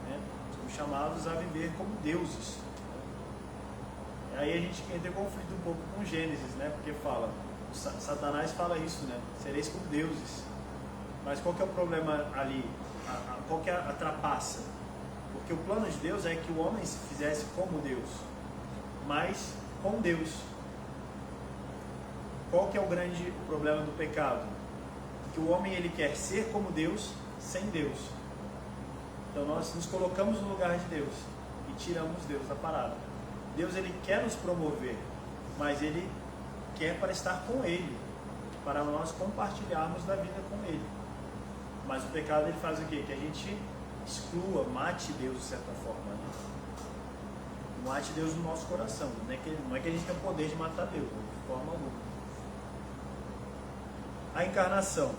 né? Somos chamados a viver como deuses. Aí a gente entra em conflito um pouco com Gênesis, né? Porque Satanás fala isso, né? Sereis como deuses. Mas qual que é o problema ali? Qual que é a trapaça? Porque o plano de Deus é que o homem se fizesse como Deus, mas com Deus. Qual que é o grande problema do pecado? Que o homem ele quer ser como Deus, sem Deus. Então nós nos colocamos no lugar de Deus e tiramos Deus da parada. Deus ele quer nos promover, mas ele quer para estar com Ele, para nós compartilharmos da vida com Ele. Mas o pecado ele faz o quê? Que a gente exclua, mate Deus de certa forma, né? Mate Deus no nosso coração. Não é que a gente tem o poder de matar Deus, de forma alguma. A encarnação.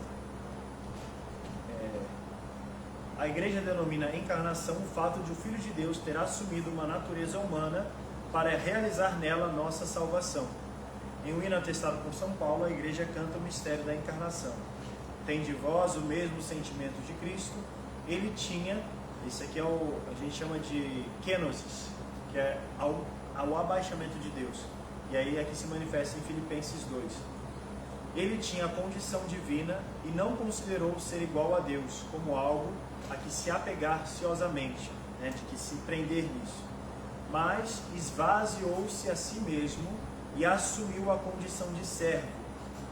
A igreja denomina encarnação o fato de o Filho de Deus ter assumido uma natureza humana para realizar nela nossa salvação. Em um hino atestado por São Paulo, a igreja canta o mistério da encarnação. Tem de vós o mesmo sentimento de Cristo. Ele tinha, isso aqui a gente chama de kenosis, que é ao abaixamento de Deus. E aí é que se manifesta em Filipenses 2. Ele tinha a condição divina e não considerou ser igual a Deus como algo a que se apegar ciosamente, né, de que se prender nisso. Mas esvaziou-se a si mesmo e assumiu a condição de servo,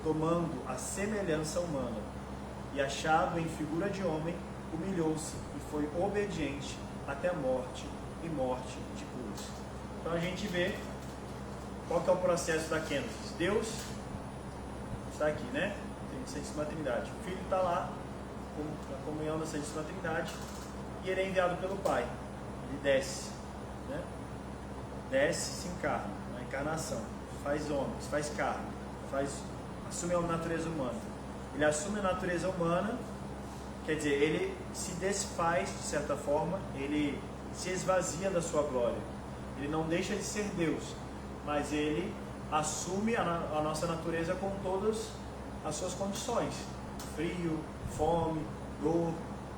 tomando a semelhança humana. E achado em figura de homem, humilhou-se e foi obediente até a morte e morte de cruz. Então a gente vê qual que é o processo da kenosis. Deus está aqui, né? Tem a Santíssima Trindade. O Filho está lá, na comunhão da Santíssima Trindade, e ele é enviado pelo Pai. Ele desce, né? Desce, se encarna, na encarnação, faz homens, faz carne, assume a natureza humana. Ele assume a natureza humana, quer dizer, ele se desfaz de certa forma, ele se esvazia da sua glória. Ele não deixa de ser Deus, mas ele assume a nossa natureza com todas as suas condições: frio, fome, dor,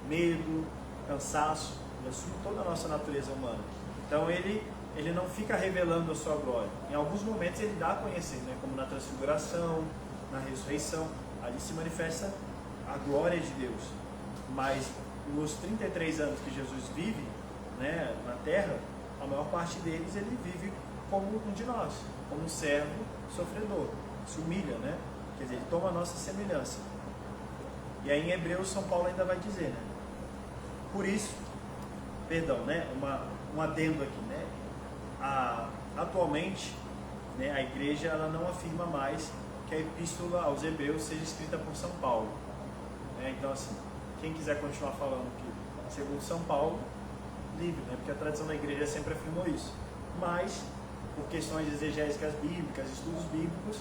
medo, cansaço. Ele assume toda a nossa natureza humana. Então ele não fica revelando a sua glória. Em alguns momentos ele dá a conhecer, né? Como na transfiguração, na ressurreição, ali se manifesta a glória de Deus. Mas nos 33 anos que Jesus vive, né, na terra, a maior parte deles ele vive como um de nós, como um servo sofredor, se humilha, né? Quer dizer, ele toma a nossa semelhança. E aí em Hebreus São Paulo ainda vai dizer, né? Por isso, né, um adendo aqui, né? Atualmente, né, a igreja ela não afirma mais que a epístola aos Hebreus seja escrita por São Paulo. Então assim, quem quiser continuar falando que segundo São Paulo, livre, né? Porque a tradição da igreja sempre afirmou isso. Mas, por questões exegésicas bíblicas, estudos bíblicos,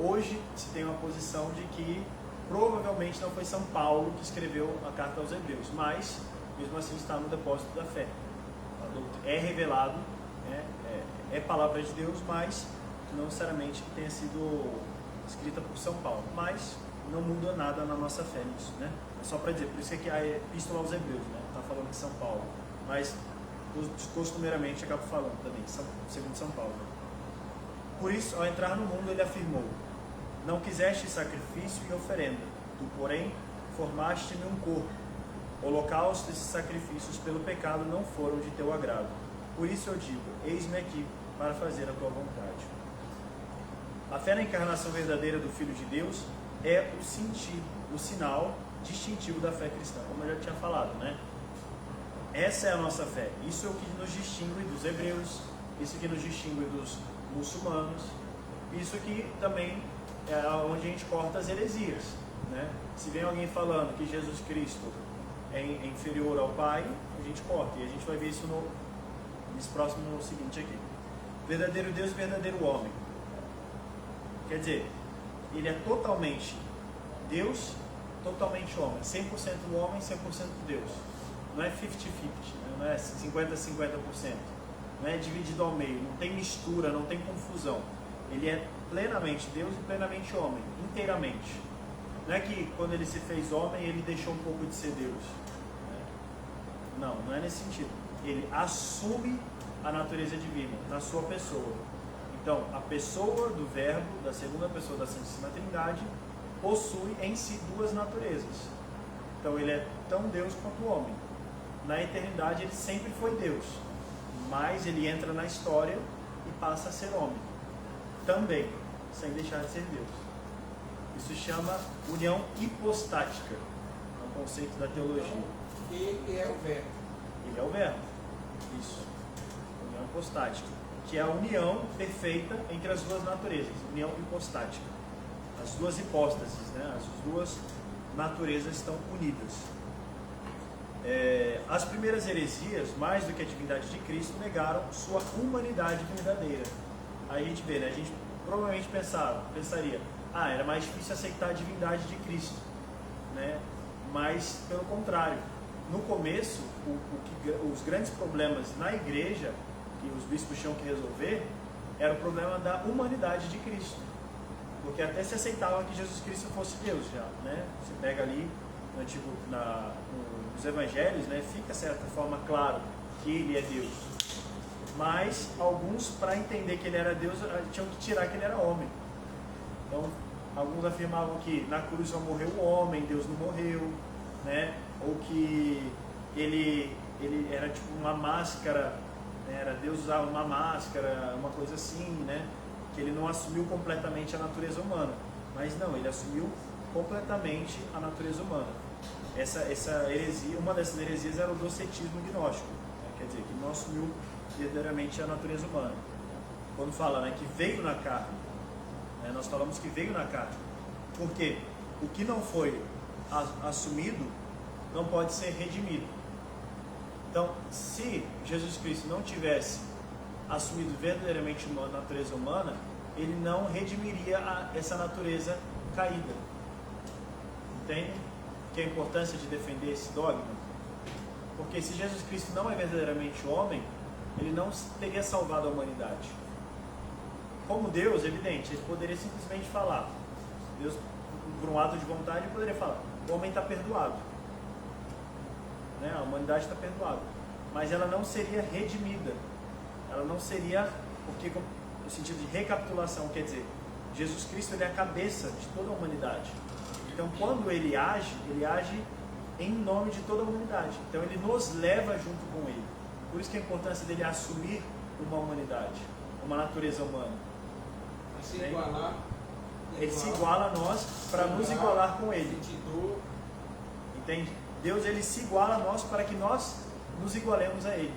hoje se tem uma posição de que provavelmente não foi São Paulo que escreveu a carta aos Hebreus, mas mesmo assim está no depósito da fé. É revelado, né? É palavra de Deus, mas não necessariamente que tenha sido escrita por São Paulo. Mas não muda nada na nossa fé nisso, né? É só para dizer, por isso que a epístola aos Hebreus, né? Está falando de São Paulo, mas costumeiramente acaba falando também, segundo São Paulo. Por isso, ao entrar no mundo, ele afirmou: não quiseste sacrifício e oferenda, tu, porém, formaste-me um corpo. Holocaustos e sacrifícios pelo pecado não foram de teu agrado. Por isso eu digo, eis-me aqui para fazer a tua vontade. A fé na encarnação verdadeira do Filho de Deus é o sinal distintivo da fé cristã, como eu já tinha falado, né? Essa é a nossa fé. Isso é o que nos distingue dos hebreus, isso que nos distingue dos muçulmanos, isso que também é onde a gente corta as heresias, né? Se vem alguém falando que Jesus Cristo é inferior ao Pai, a gente corta, e a gente vai ver isso nesse próximo seguinte aqui. Verdadeiro Deus e verdadeiro homem. Quer dizer, ele é totalmente Deus, totalmente homem, 100% homem, 100% Deus. Não é 50-50, né? Não é 50-50%, não é dividido ao meio, não tem mistura, não tem confusão. Ele é plenamente Deus e plenamente homem, inteiramente. Não é que quando ele se fez homem, ele deixou um pouco de ser Deus, né? Não é nesse sentido. Ele assume a natureza divina na sua pessoa. Então, a pessoa do Verbo, da segunda pessoa da Santíssima Trindade, possui em si duas naturezas. Então, ele é tão Deus quanto homem. Na eternidade, ele sempre foi Deus, mas ele entra na história e passa a ser homem também, sem deixar de ser Deus. Isso chama união hipostática, é um conceito da teologia. Ele é o Verbo. Ele é o Verbo. Isso. União hipostática, que é a união perfeita entre as duas naturezas. União hipostática. As duas hipóstases, né? As duas naturezas estão unidas. As primeiras heresias, mais do que a divindade de Cristo, negaram sua humanidade verdadeira. Aí a gente vê, né? A gente provavelmente pensaria, era mais difícil aceitar a divindade de Cristo, né? Mas, pelo contrário, no começo, os grandes problemas na igreja, que os bispos tinham que resolver, era o problema da humanidade de Cristo. Porque até se aceitava que Jesus Cristo fosse Deus já, né? Você pega ali nos evangelhos, né, fica de certa forma claro que ele é Deus. Mas alguns, para entender que ele era Deus, tinham que tirar que ele era homem. Então, alguns afirmavam que na cruz só morreu o homem, Deus não morreu, né? Ou que ele era tipo uma máscara, né? Era Deus usava uma máscara, uma coisa assim, né? Que ele não assumiu completamente a natureza humana. Mas não, ele assumiu completamente a natureza humana. Essa heresia, uma dessas heresias era o docetismo gnóstico, né? Quer dizer, que não assumiu verdadeiramente a natureza humana. Quando fala, né, que veio na carne, né, nós falamos que veio na carne, porque o que não foi assumido não pode ser redimido. Então, se Jesus Cristo não tivesse assumido verdadeiramente a natureza humana, ele não redimiria essa natureza caída. Entende? Que é a importância de defender esse dogma? Porque se Jesus Cristo não é verdadeiramente homem, ele não teria salvado a humanidade. Como Deus, evidente, ele poderia simplesmente falar, Deus, por um ato de vontade, poderia falar, o homem está perdoado, né? A humanidade está perdoada, mas ela não seria redimida, ela não seria, porque no sentido de recapitulação, quer dizer, Jesus Cristo ele é a cabeça de toda a humanidade. Então, quando ele age em nome de toda a humanidade. Então, ele nos leva junto com ele. Por isso que a importância dele assumir uma humanidade, uma natureza humana. Se igualar, ele se iguala a nós para nos igualar com ele. Entende? Deus ele se iguala a nós para que nós nos igualemos a ele.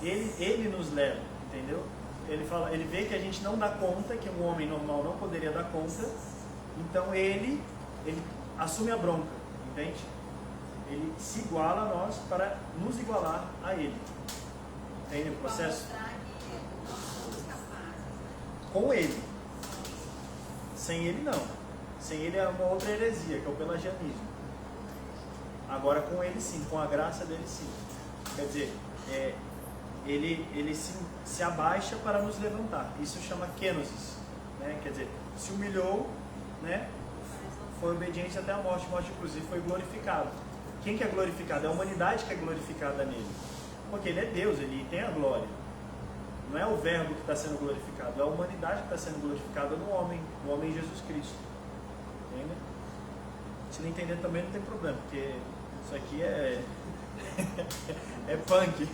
Ele nos leva, entendeu? Ele vê que a gente não dá conta, que um homem normal não poderia dar conta. Então ele assume a bronca, entende? Ele se iguala a nós para nos igualar a ele. Entende o processo? Com ele. Sem ele não. Sem ele é uma outra heresia, que é o pelagianismo. Agora com ele sim, com a graça dele sim. Quer dizer, ele se abaixa para nos levantar. Isso chama kenosis, né? Quer dizer, se humilhou, né? Foi obediente até a morte de cruz, e foi glorificado. Quem que é glorificado? É a humanidade que é glorificada nele. Porque ele é Deus, ele tem a glória. Não é o Verbo que está sendo glorificado, é a humanidade que está sendo glorificada no homem Jesus Cristo. Entende? Se não entender também não tem problema, porque isso aqui é, é punk.